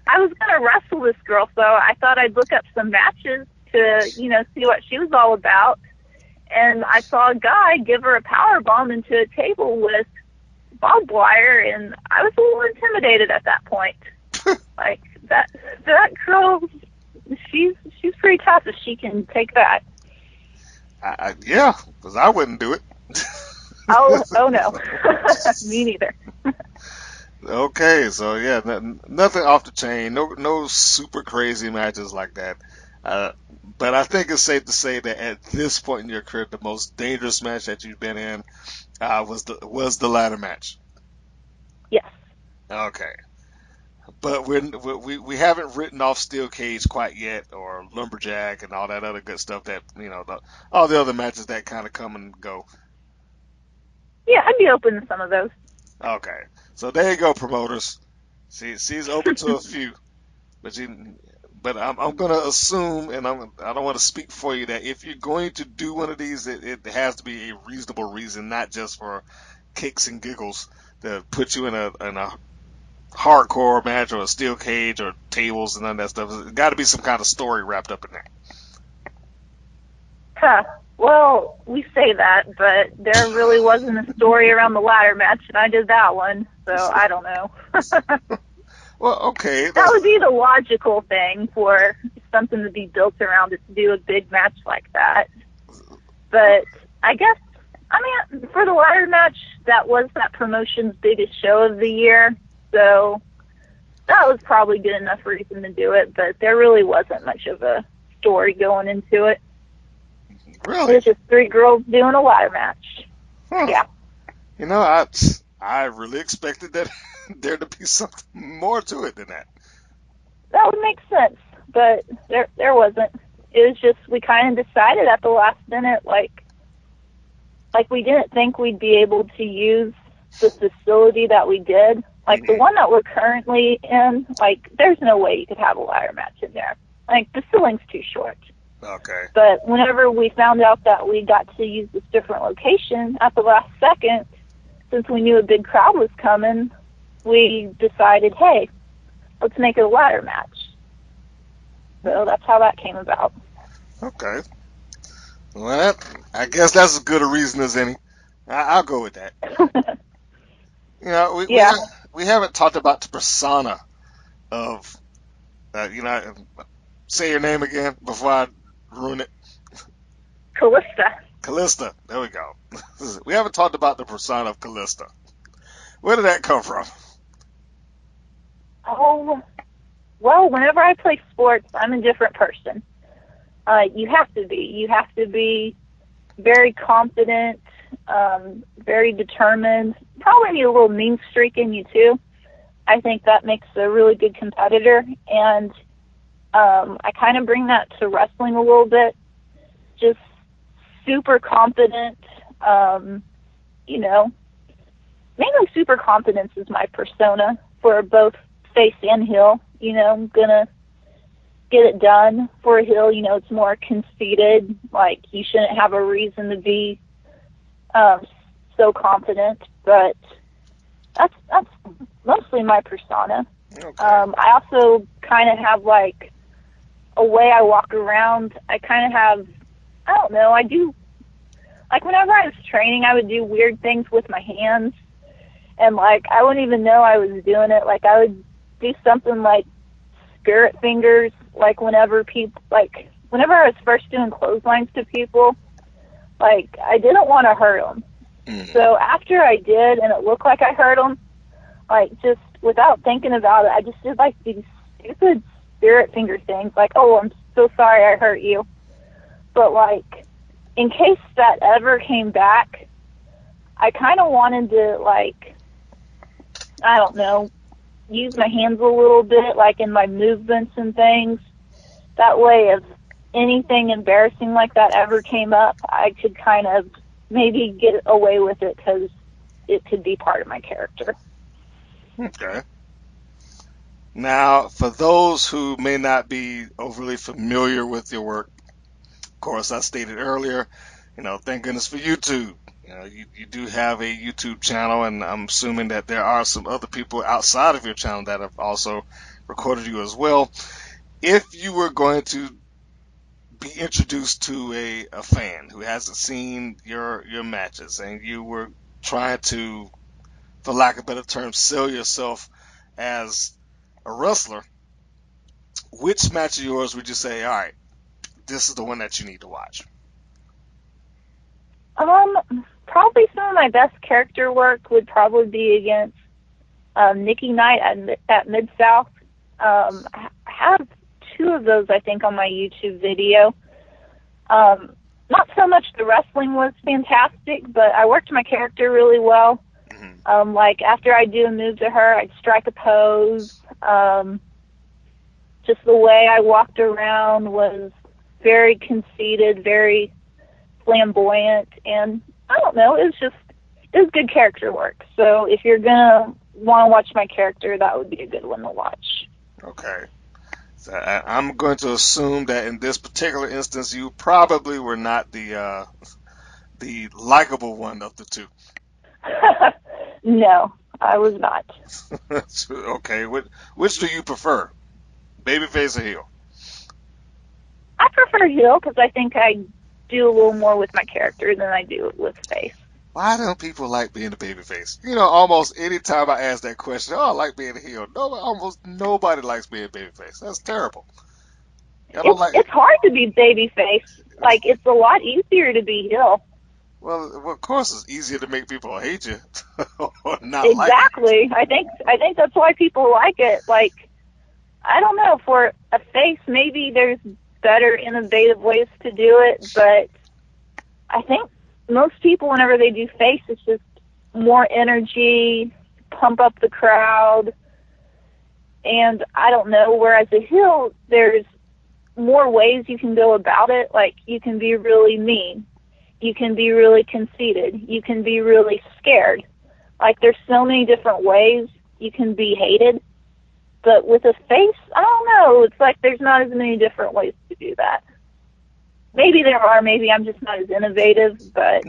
I was going to wrestle this girl, so I thought I'd look up some matches to, you know, see what she was all about. And I saw a guy give her a power bomb into a table with barbed wire, and I was a little intimidated at that point. Like, that girl, she's pretty tough if she can take that. Yeah, because I wouldn't do it. Oh no. Me neither. Okay, so yeah, nothing off the chain, no super crazy matches like that. But I think it's safe to say that at this point in your career, the most dangerous match that you've been in was the ladder match. Yes. Okay, but we haven't written off steel cage quite yet, or lumberjack and all that other good stuff that all the other matches that kind of come and go. Yeah, I'd be open to some of those. Okay, so there you go, promoters. She's open to a few, but I'm gonna assume, and I don't want to speak for you, that if you're going to do one of these, it has to be a reasonable reason, not just for kicks and giggles to put you in a hardcore match or a steel cage or tables and none of that stuff. There's got to be some kind of story wrapped up in there. Huh. Well, we say that, but there really wasn't a story around the ladder match, and I did that one, so I don't know. Well, okay. That would be the logical thing for something to be built around it, to do a big match like that. But I guess, I mean, for the ladder match, that was that promotion's biggest show of the year, so that was probably good enough reason to do it, but there really wasn't much of a story going into it. Really? It was just three girls doing a ladder match. Huh. Yeah. You know, I really expected that there to be something more to it than that. That would make sense, but there wasn't. It was just, we kind of decided at the last minute, like we didn't think we'd be able to use the facility that we did. Like, the one that we're currently in, like, there's no way you could have a ladder match in there. Like, the ceiling's too short. Okay. But whenever we found out that we got to use this different location at the last second, since we knew a big crowd was coming, we decided, hey, let's make it a ladder match. So that's how that came about. Okay. Well, I guess that's as good a reason as any. I'll go with that. You know, Yeah. we haven't talked about the persona of, say your name again before I ruin it. Killista. Killista. There we go. We haven't talked about the persona of Killista. Where did that come from? Oh, well, whenever I play sports, I'm a different person. You have to be. You have to be very confident, very determined. Probably need a little mean streak in you, too. I think that makes a really good competitor. And I kind of bring that to wrestling a little bit. Just super confident, mainly super confidence is my persona for both face and heel. I'm going to get it done. For a heel, it's more conceited, like you shouldn't have a reason to be so confident, but that's mostly my persona. Okay. I also kind of have like a way I walk around. I kind of have, I don't know, I do, like whenever I was training, I would do weird things with my hands, and like I wouldn't even know I was doing it. Like I would do something like spirit fingers, like whenever I was first doing clotheslines to people, like I didn't want to hurt them. So after I did, and it looked like I hurt them, like just without thinking about it, I just did like these stupid spirit finger things, like, oh, I'm so sorry I hurt you. But like, in case that ever came back, I kind of wanted to, like, I don't know, use my hands a little bit, like in my movements and things. That way, if anything embarrassing like that ever came up, I could kind of maybe get away with it because it could be part of my character. Okay. Now, for those who may not be overly familiar with your work, of course, I stated earlier, thank goodness for YouTube. You do have a YouTube channel, and I'm assuming that there are some other people outside of your channel that have also recorded you as well. If you were going to be introduced to a fan who hasn't seen your matches, and you were trying to, for lack of a better term, sell yourself as a wrestler, which match of yours would you say, all right, this is the one that you need to watch? Probably some of my best character work would probably be against Nikki Knight at Mid-South. I have 2 of those, I think, on my YouTube video. Not so much the wrestling was fantastic, but I worked my character really well. Like, after I'd do a move to her, I'd strike a pose. Just the way I walked around was very conceited, very flamboyant, and I don't know, it was good character work. So if you're going to want to watch my character, that would be a good one to watch. Okay. So I'm going to assume that in this particular instance, you probably were not the likable one of the 2. No, I was not. Okay, which do you prefer, babyface or heel? I prefer heel because I think I do a little more with my character than I do with face. Why don't people like being a babyface? Almost any time I ask that question, oh, I like being a heel. Almost nobody likes being a babyface. That's terrible. It's hard to be babyface. Like, it's a lot easier to be heel. Well, of course, it's easier to make people hate you or not exactly. like you. I think that's why people like it. Like, I don't know, for a face, maybe there's better innovative ways to do it, but I think most people, whenever they do face, it's just more energy, pump up the crowd, and I don't know, whereas a heel, there's more ways you can go about it. Like, you can be really mean, you can be really conceited, you can be really scared. Like, there's so many different ways you can be hated. But with a face, I don't know. It's like there's not as many different ways to do that. Maybe there are. Maybe I'm just not as innovative. But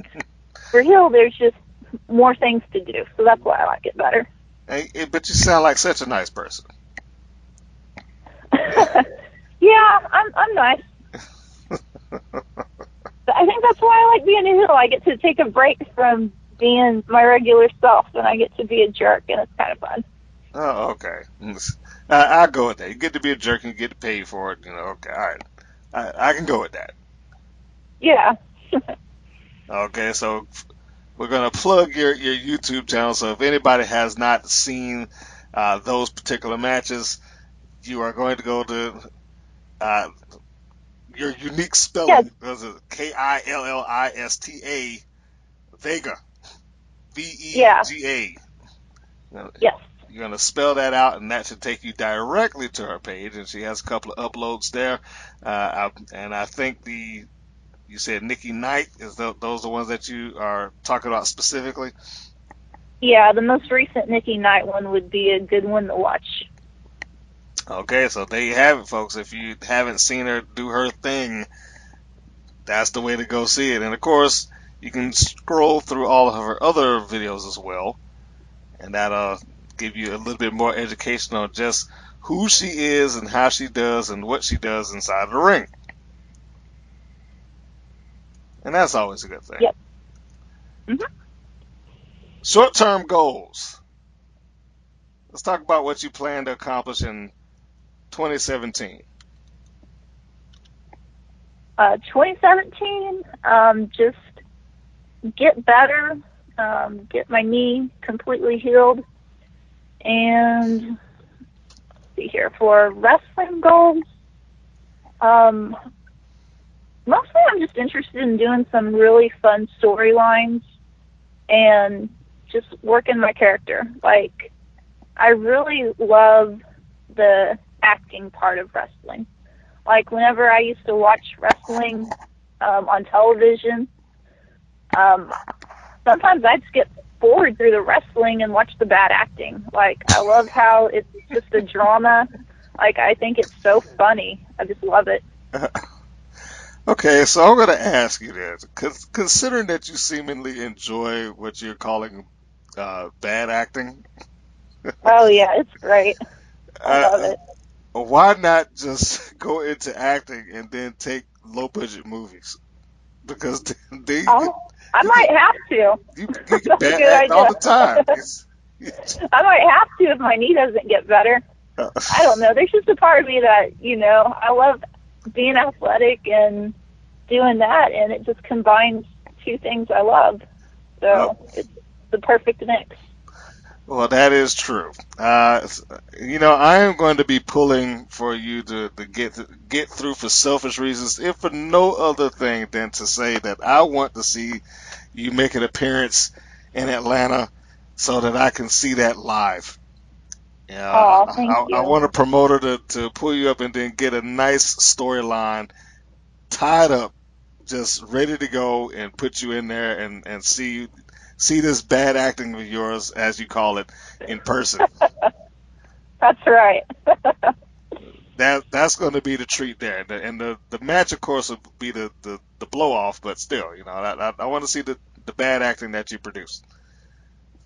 for heel, there's just more things to do. So that's why I like it better. But you sound like such a nice person. Yeah, I'm nice. But I think that's why I like being a heel. I get to take a break from being my regular self, and I get to be a jerk, and it's kind of fun. Oh, okay. I'll go with that. You get to be a jerk and you get to pay for it. Okay, all right. I can go with that. Yeah. Okay, so we're going to plug your YouTube channel. So if anybody has not seen those particular matches, you are going to go to your unique spelling. Was it Killista Vega? Vega. Yes. You're going to spell that out, and that should take you directly to her page. And she has a couple of uploads there. And I think you said Nikki Knight, those the ones that you are talking about specifically? Yeah, the most recent Nikki Knight one would be a good one to watch. Okay, so there you have it, folks. If you haven't seen her do her thing, that's the way to go see it. And of course, you can scroll through all of her other videos as well, and that'll give you a little bit more education on just who she is and how she does and what she does inside the ring. And that's always a good thing. Yep. Mm-hmm. Short-term goals. Let's talk about what you plan to accomplish in 2017. 2017, just get better, get my knee completely healed, and see here for wrestling goals. Mostly I'm just interested in doing some really fun storylines and just working my character. Like, I really love the acting part of wrestling. Like, whenever I used to watch wrestling on television, sometimes I'd skip forward through the wrestling and watch the bad acting. Like, I love how it's just a drama. Like, I think it's so funny. I just love it. Okay, so I'm going to ask you this. Considering that you seemingly enjoy what you're calling bad acting, Oh, yeah, it's great. I love it. why not just go into acting and then take low-budget movies? Because they I might have to. you get bad act all the time. I might have to if my knee doesn't get better. I don't know. There's just a part of me that, I love being athletic and doing that, and it just combines two things I love. So it's the perfect mix. Well, that is true. I am going to be pulling for you to get through for selfish reasons, if for no other thing than to say that I want to see you make an appearance in Atlanta so that I can see that live. Yeah, Thank you. I want a promoter to pull you up and then get a nice storyline tied up, just ready to go, and put you in there and see this bad acting of yours, as you call it, in person. That's right. That's going to be the treat there, and the match, of course, will be the blow off. But still, I want to see the bad acting that you produce.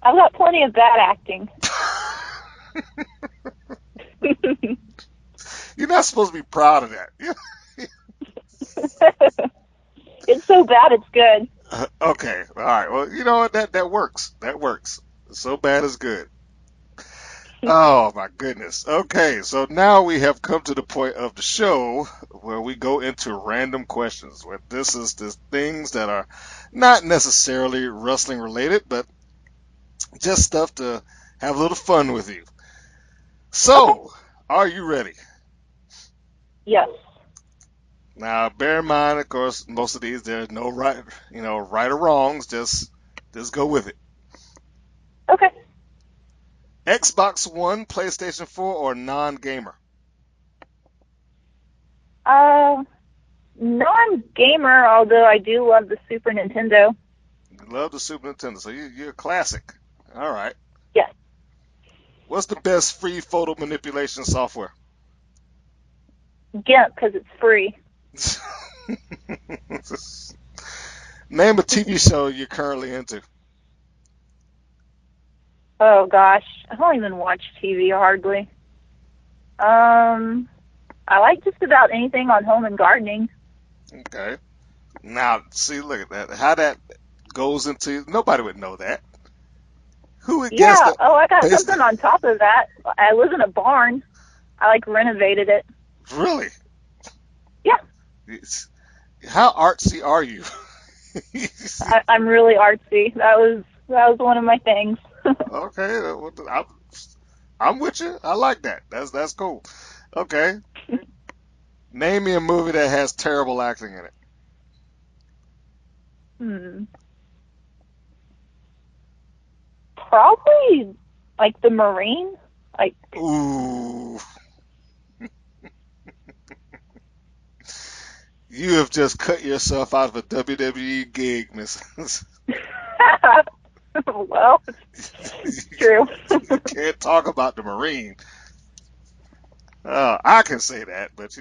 I've got plenty of bad acting. You're not supposed to be proud of that. It's so bad, it's good. Okay, all right. Well, you know what? That works. That works. So bad is good. Oh my goodness. Okay, so now we have come to the point of the show where we go into random questions. Where this is the things that are not necessarily wrestling related, but just stuff to have a little fun with you. So, are you ready? Yes. Now, bear in mind, of course, most of these there's no right or wrongs. Just go with it. Okay. Xbox One, PlayStation 4, or non-gamer? Non-gamer, although I do love the Super Nintendo. You love the Super Nintendo, so you're a classic. All right. Yes. What's the best free photo manipulation software? GIMP, because it's free. Name a TV show you're currently into. Oh gosh, I don't even watch TV hardly. I like just about anything on home and gardening. Okay. Now, see, look at that. How that goes into, nobody would know that. Who would guess Yeah. that? Oh, I got something on top of that. I live in a barn. I like renovated it. Really? Yeah. How artsy are you? I'm really artsy. That was one of my things. Okay, I'm with you. I like that. That's cool. Okay. Name me a movie that has terrible acting in it. Probably like the Marine. Like, Ooh. You have just cut yourself out of a WWE gig, Miss. well, it's true. You can't talk about the Marine. I can say that, but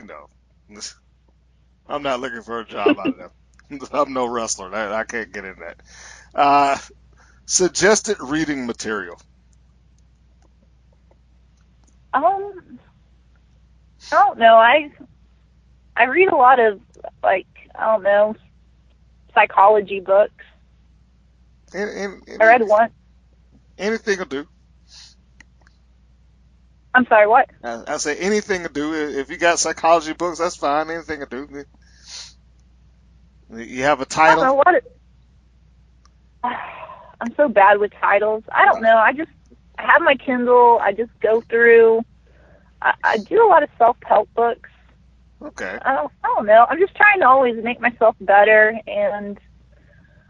I'm not looking for a job out of them. I'm no wrestler. I can't get in that. Suggested reading material. I don't know. I read a lot of, like, I don't know, psychology books. I read one. Anything will do. I'm sorry, what? I say anything will do. If you got psychology books, that's fine. Anything will do. You have a I don't know title? what. I'm so bad with titles. I don't know. I have my Kindle. I just go through. I do a lot of self-help books. Okay. I don't know. I'm just trying to always make myself better, and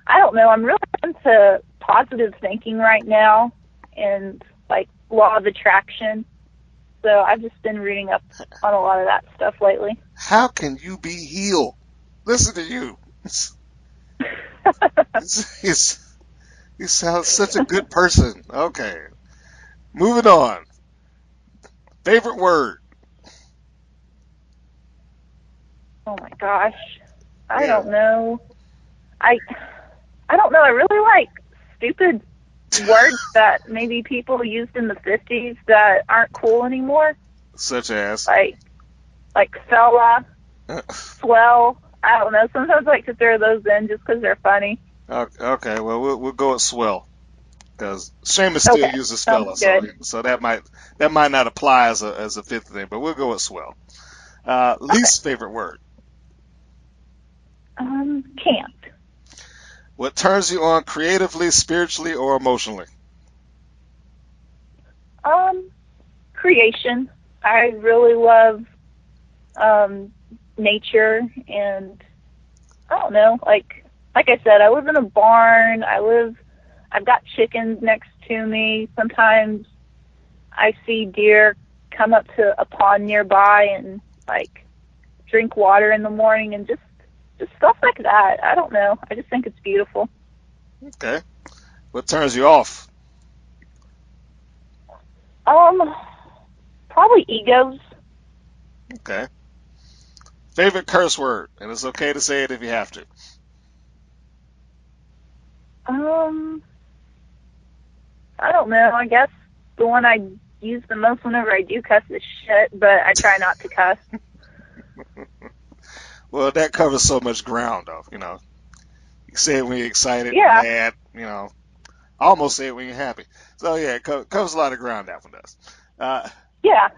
I don't know. I'm really into positive thinking right now, and like law of attraction. So I've just been reading up on a lot of that stuff lately. How can you be healed? Listen to you. You sound such a good person. Okay. Moving on. Favorite word? Oh my gosh. I don't know. I don't know. I really like stupid words that maybe people used in the 50s that aren't cool anymore. Such as? Like fella, swell. I don't know. Sometimes I like to throw those in just because they're funny. Okay, well, we'll go with swell. Because Seamus still uses fella, so that might not apply as a fifth thing, but we'll go with swell. Least favorite word? Can't. What turns you on creatively, spiritually, or emotionally? Creation. I really love nature, and I don't know, like I said, I live in a barn. I've got chickens next to me. Sometimes I see deer come up to a pond nearby and like drink water in the morning, and just stuff like that. I don't know. I just think it's beautiful. Okay. What turns you off? Probably egos. Okay. Favorite curse word, and it's okay to say it if you have to. I don't know. I guess the one I use the most whenever I do cuss is shit, but I try not to cuss. Well, that covers so much ground, though. You say it when you're excited, Yeah. mad. Almost say it when you're happy. So yeah, it covers a lot of ground. That one does. Yeah.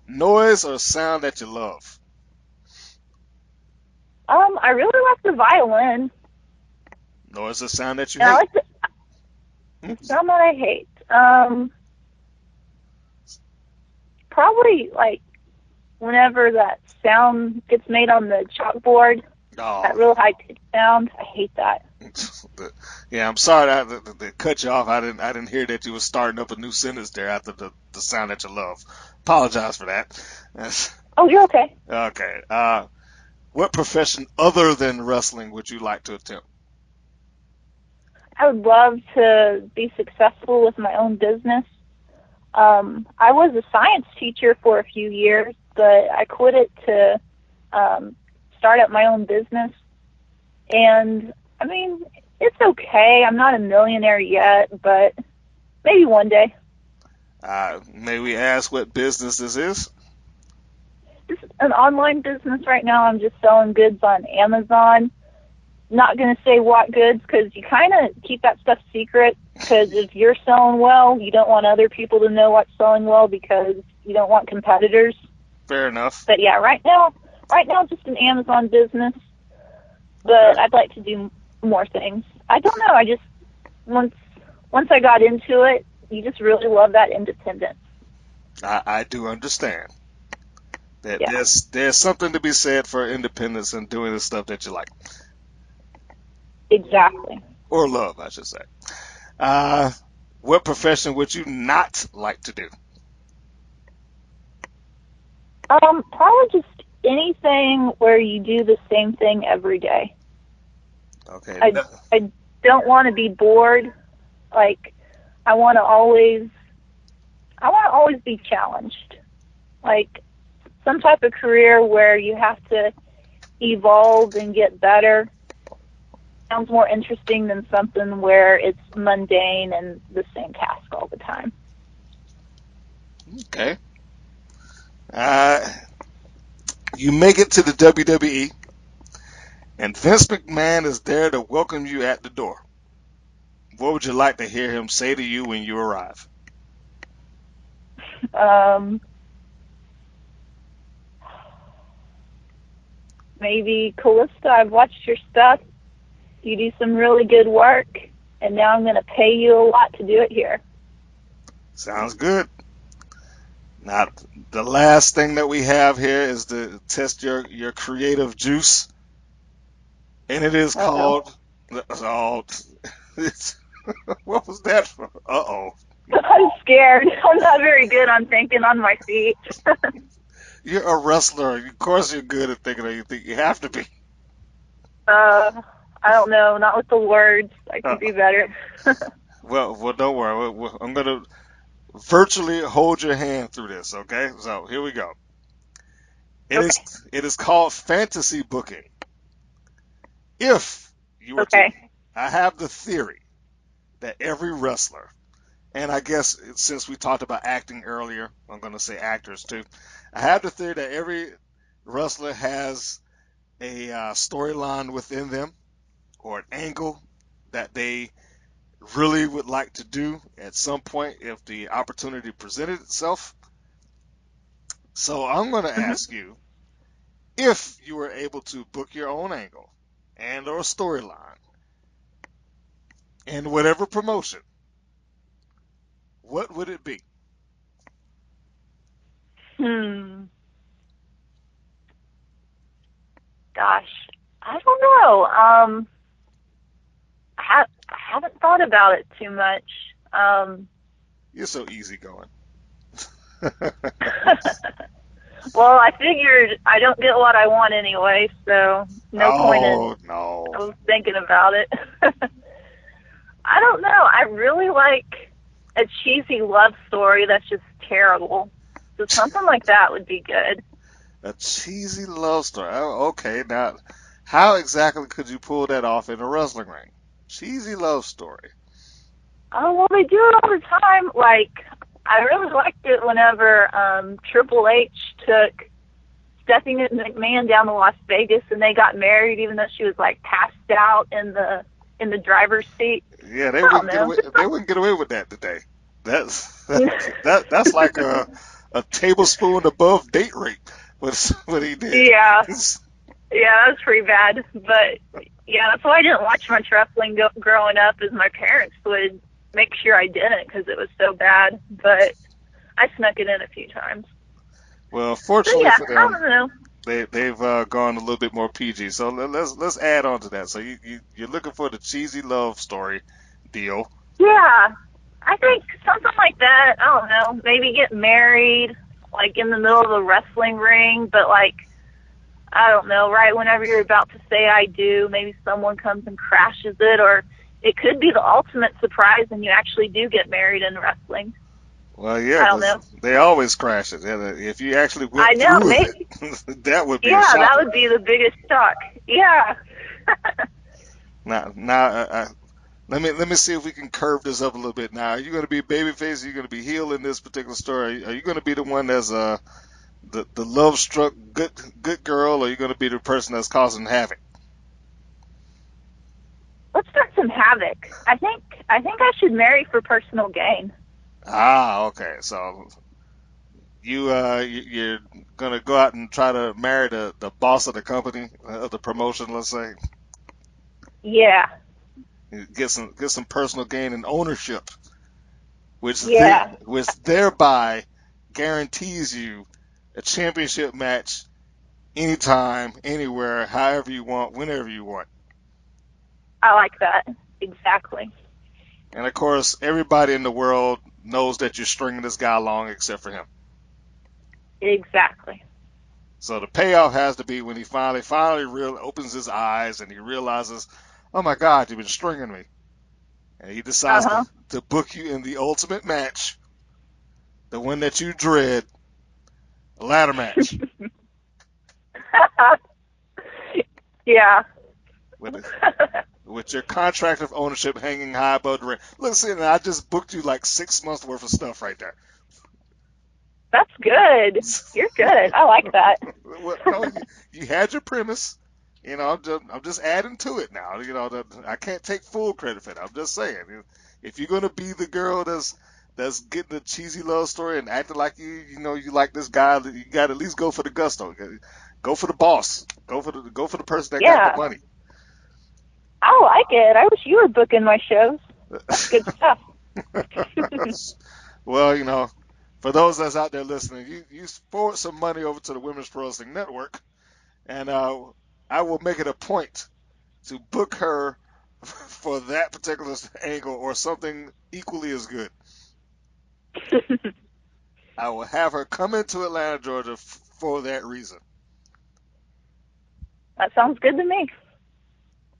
Noise or sound that you love? I really like the violin. Noise or sound that you And hate? I like the sound that I hate. Probably like whenever that sound gets made on the chalkboard, that real high pitched sound. I hate that. Yeah, I'm sorry to cut you off. I didn't hear that you were starting up a new sentence there after the sound that you love. Apologize for that. Oh, you're okay. Okay. What profession other than wrestling would you like to attempt? I would love to be successful with my own business. I was a science teacher for a few years, but I quit it to start up my own business. And, I mean, it's okay. I'm not a millionaire yet, but maybe one day. May we ask what business this is? This is an online business right now. I'm just selling goods on Amazon. Not going to say what goods because you kind of keep that stuff secret because if you're selling well, you don't want other people to know what's selling well because you don't want competitors. Fair enough. But yeah, right now just an Amazon business. But I'd like to do more things. I don't know. I just once I got into it, you just really love that independence. I do understand that there's something to be said for independence and doing the stuff that you like. Exactly. Or love, I should say. What profession would you not like to do? Probably just anything where you do the same thing every day. Okay. I don't want to be bored. Like, I want to always be challenged. Like, some type of career where you have to evolve and get better sounds more interesting than something where it's mundane and the same task all the time. Okay. You make it to the WWE, and Vince McMahon is there to welcome you at the door. What would you like to hear him say to you when you arrive? Maybe, Killista, I've watched your stuff. You do some really good work, and now I'm going to pay you a lot to do it here. Sounds good. Now, the last thing that we have here is to test your creative juice, and it is called. What was that for? I'm scared. I'm not very good on thinking on my feet. You're a wrestler. Of course, you're good at thinking on your feet. You have to be. I don't know. Not with the words. I could be better. Well, don't worry. I'm going to virtually hold your hand through this, okay? So, here we go. It is called fantasy booking. If you were to, I have the theory that every wrestler, and I guess since we talked about acting earlier, I'm going to say actors too. I have the theory that every wrestler has a storyline within them or an angle that they really would like to do at some point if the opportunity presented itself. So I'm going to ask you, if you were able to book your own angle and or storyline in whatever promotion, what would it be? Gosh, I don't know. I haven't thought about it too much. You're so easygoing. Well, I figured I don't get what I want anyway, so no point in I was thinking about it. I don't know. I really like a cheesy love story that's just terrible. So something like that would be good. A cheesy love story. Oh, okay, now, how exactly could you pull that off in a wrestling ring? Cheesy love story. Oh, well, they do it all the time. Like, I really liked it whenever Triple H took Stephanie McMahon down to Las Vegas and they got married, even though she was like passed out in the driver's seat. Yeah, they wouldn't get away with that today. That's like a tablespoon above date rape. What he did. Yeah. Yeah, that was pretty bad. But yeah, that's why I didn't watch much wrestling growing up, is my parents would make sure I didn't because it was so bad. But I snuck it in a few times. Well, fortunately for them, I don't know. they've gone a little bit more PG. So let's add on to that. So you're looking for the cheesy love story deal. Yeah, I think something like that. I don't know. Maybe get married, like in the middle of a wrestling ring, but like, I don't know, right whenever you're about to say I do, maybe someone comes and crashes it, or it could be the ultimate surprise and you actually do get married in wrestling. Well, yeah, I don't know. They always crash it. If you actually went I know, through maybe. it, that would be a Yeah, shocker. that would be the biggest shock. Yeah. Now let me see if we can curve this up a little bit. Now, are you going to be babyface? Are you going to be heel in this particular story? Are you going to be the one that's the love struck good girl, or are you going to be the person that's causing havoc? Let's start some havoc. I think I should marry for personal gain. Ah, okay. So you're gonna go out and try to marry the boss of the company, of the promotion, let's say. Yeah. Get some personal gain and ownership, which Yeah. which thereby guarantees you a championship match anytime, anywhere, however you want, whenever you want. I like that. Exactly. And of course, everybody in the world knows that you're stringing this guy along except for him. Exactly. So the payoff has to be when he finally opens his eyes and he realizes, oh my God, you've been stringing me. And he decides Uh-huh. to book you in the ultimate match, the one that you dread, a ladder match. Yeah. With your contract of ownership hanging high above the ring. Look, see, I just booked you like 6 months worth of stuff right there. That's good. You're good. I like that. Well, no, you had your premise. You know, I'm just adding to it now. You know, I can't take full credit for it. I'm just saying, if you're gonna be the girl that's getting the cheesy love story and acting like you like this guy, you got to at least go for the gusto. Go for the boss. Go for the person that got the money. I like it. I wish you were booking my shows. That's good stuff. Well, you know, for those that's out there listening, you forward some money over to the Women's Pro Wrestling Network, and I will make it a point to book her for that particular angle or something equally as good. I will have her come into Atlanta, Georgia for that reason. That sounds good to me.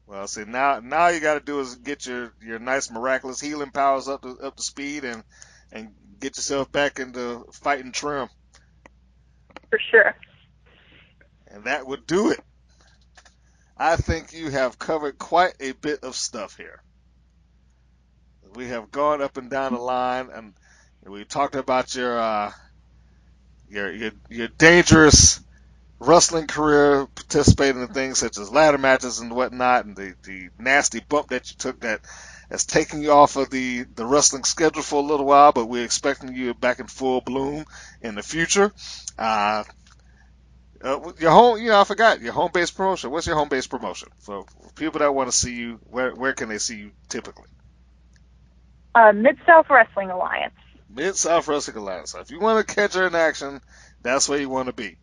Well, see, now you got to do is get your nice miraculous healing powers up to speed and get yourself back into fighting trim. For sure. And that would do it. I think you have covered quite a bit of stuff here. We have gone up and down the line, and we talked about your dangerous wrestling career, participating in things such as ladder matches and whatnot, and the nasty bump that you took that's taking you off of the wrestling schedule for a little while, but we're expecting you back in full bloom in the future. Your home, I forgot your home base promotion. What's your home base promotion for people that want to see you? Where can they see you typically? Mid-South Wrestling Alliance. Mid-South Wrestling Alliance. So if you want to catch her in action, that's where you want to be.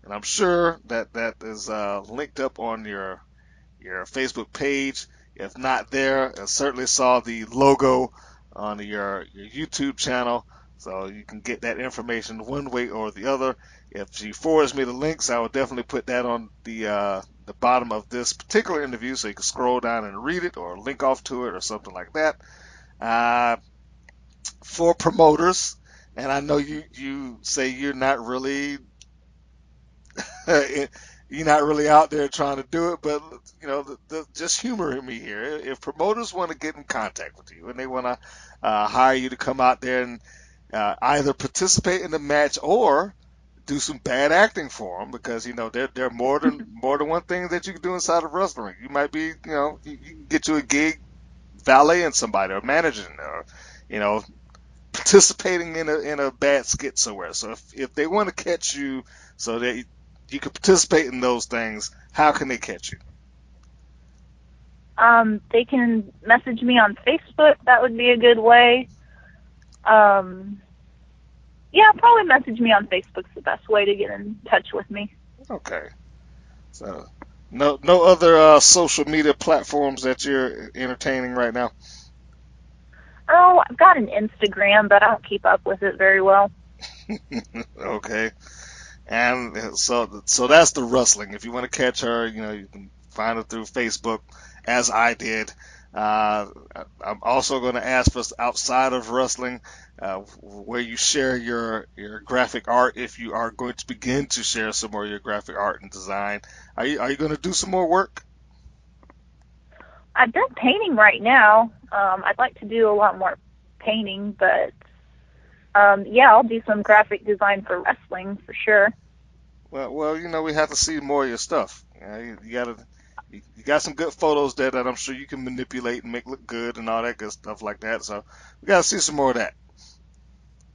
And I'm sure that is linked up on your Facebook page. If not there, I certainly saw the logo on your YouTube channel, so you can get that information one way or the other. If she forwards me the links, I will definitely put that on the bottom of this particular interview, so you can scroll down and read it, or link off to it, or something like that. For promoters, and I know you say you're not really you're not really out there trying to do it, but you know, just humoring me here. If promoters want to get in contact with you and they want to hire you to come out there and either participate in the match or do some bad acting for them, because you know there are more than one thing that you can do inside of wrestling. You might be, you can get you a gig valeting somebody or managing, or participating in a bad skit somewhere. So if they want to catch you so that you can participate in those things, how can they catch you? They can message me on Facebook. That would be a good way. Yeah, probably message me on Facebook's the best way to get in touch with me. Okay. So no other social media platforms that you're entertaining right now? Oh, I've got an Instagram, but I don't keep up with it very well. Okay. And so that's the wrestling. If you want to catch her, you can find her through Facebook, as I did. I'm also going to ask for outside of wrestling, where you share your graphic art. If you are going to begin to share some more of your graphic art and design, are you going to do some more work? I've done painting right now. I'd like to do a lot more painting, but yeah, I'll do some graphic design for wrestling for sure. Well, we have to see more of your stuff. You got some good photos there that I'm sure you can manipulate and make look good and all that good stuff like that. So we got to see some more of that.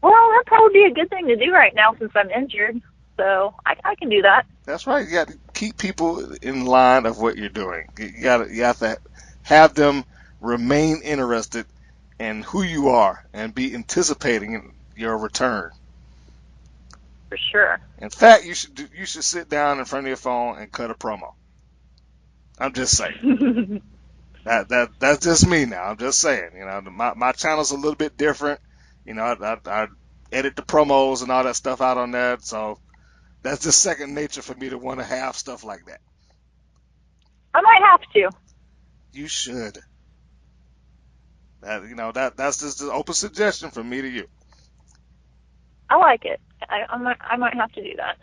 Well, that'd probably be a good thing to do right now since I'm injured. So I can do that. That's right. You got to keep people in line of what you're doing. You have to have them remain interested in who you are and be anticipating your return. For sure. In fact, you should sit down in front of your phone and cut a promo. I'm just saying. That's just me now. I'm just saying. My channel's a little bit different. I edit the promos and all that stuff out on that, so that's just second nature for me to want to have stuff like that. I might have to. You should. That's just an open suggestion from me to you. I like it. I might have to do that.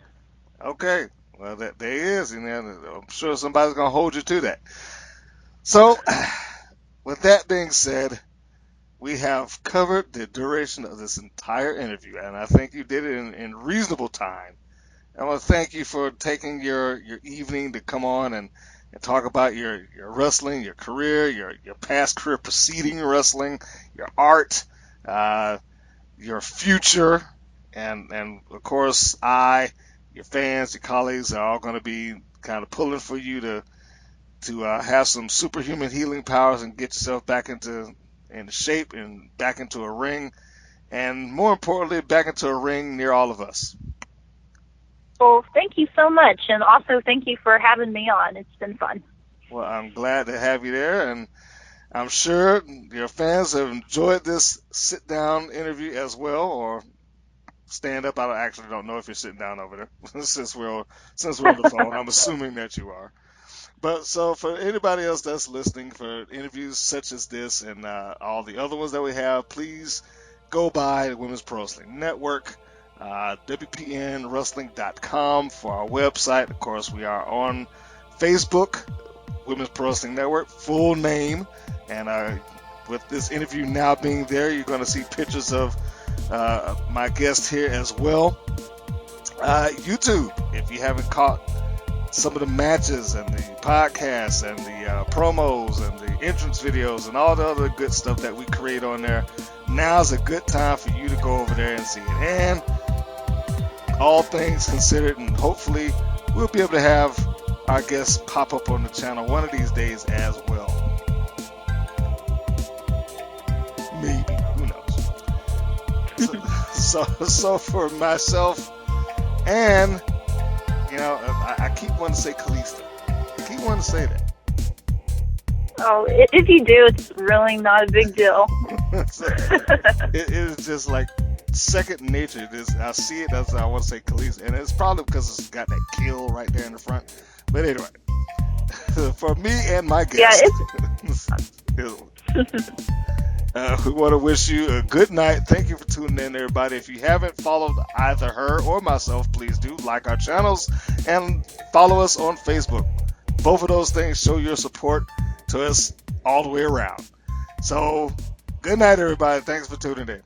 Okay. Well, there is, and I'm sure somebody's gonna hold you to that. So, with that being said, we have covered the duration of this entire interview, and I think you did it in reasonable time. I want to thank you for taking your evening to come on and talk about your wrestling, your career, your past career preceding wrestling, your art, your future, and of course your fans, your colleagues are all going to be kind of pulling for you to have some superhuman healing powers and get yourself back into shape and back into a ring, and more importantly, back into a ring near all of us. Well, thank you so much, and also thank you for having me on. It's been fun. Well, I'm glad to have you there, and I'm sure your fans have enjoyed this sit-down interview as well, or stand up. I actually don't know if you're sitting down over there since we're on the phone. I'm assuming that you are. But so for anybody else that's listening, for interviews such as this and all the other ones that we have, please go by the Women's Pro Wrestling Network, WPNWrestling.com for our website. Of course, we are on Facebook, Women's Pro Wrestling Network, full name. And with this interview now being there, you're going to see pictures of my guest here as well. YouTube, if you haven't caught some of the matches and the podcasts and the promos and the entrance videos and all the other good stuff that we create on there, now's a good time for you to go over there and see it. And all things considered, and hopefully we'll be able to have our guests pop up on the channel one of these days as well. Maybe, who knows? So for myself, and I keep wanting to say Killista. I keep wanting to say that. Oh, if you do, it's really not a big deal. It is just like second nature. I see it, that's I want to say Killista, and it's probably because it's got that kill right there in the front. But anyway, for me and my guest, we want to wish you a good night. Thank you for tuning in, everybody. If you haven't followed either her or myself, please do like our channels and follow us on Facebook. Both of those things show your support to us all the way around. So, good night, everybody. Thanks for tuning in.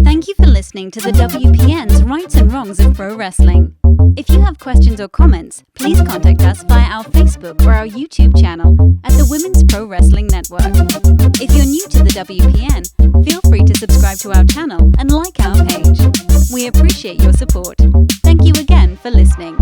Thank you for listening to the WPN's Rights and Wrongs of Pro Wrestling. If you have questions or comments, please contact us via our Facebook or our YouTube channel at the Women's Pro Wrestling Network. If you're new to the WPN, feel free to subscribe to our channel and like our page. We appreciate your support. Thank you again for listening.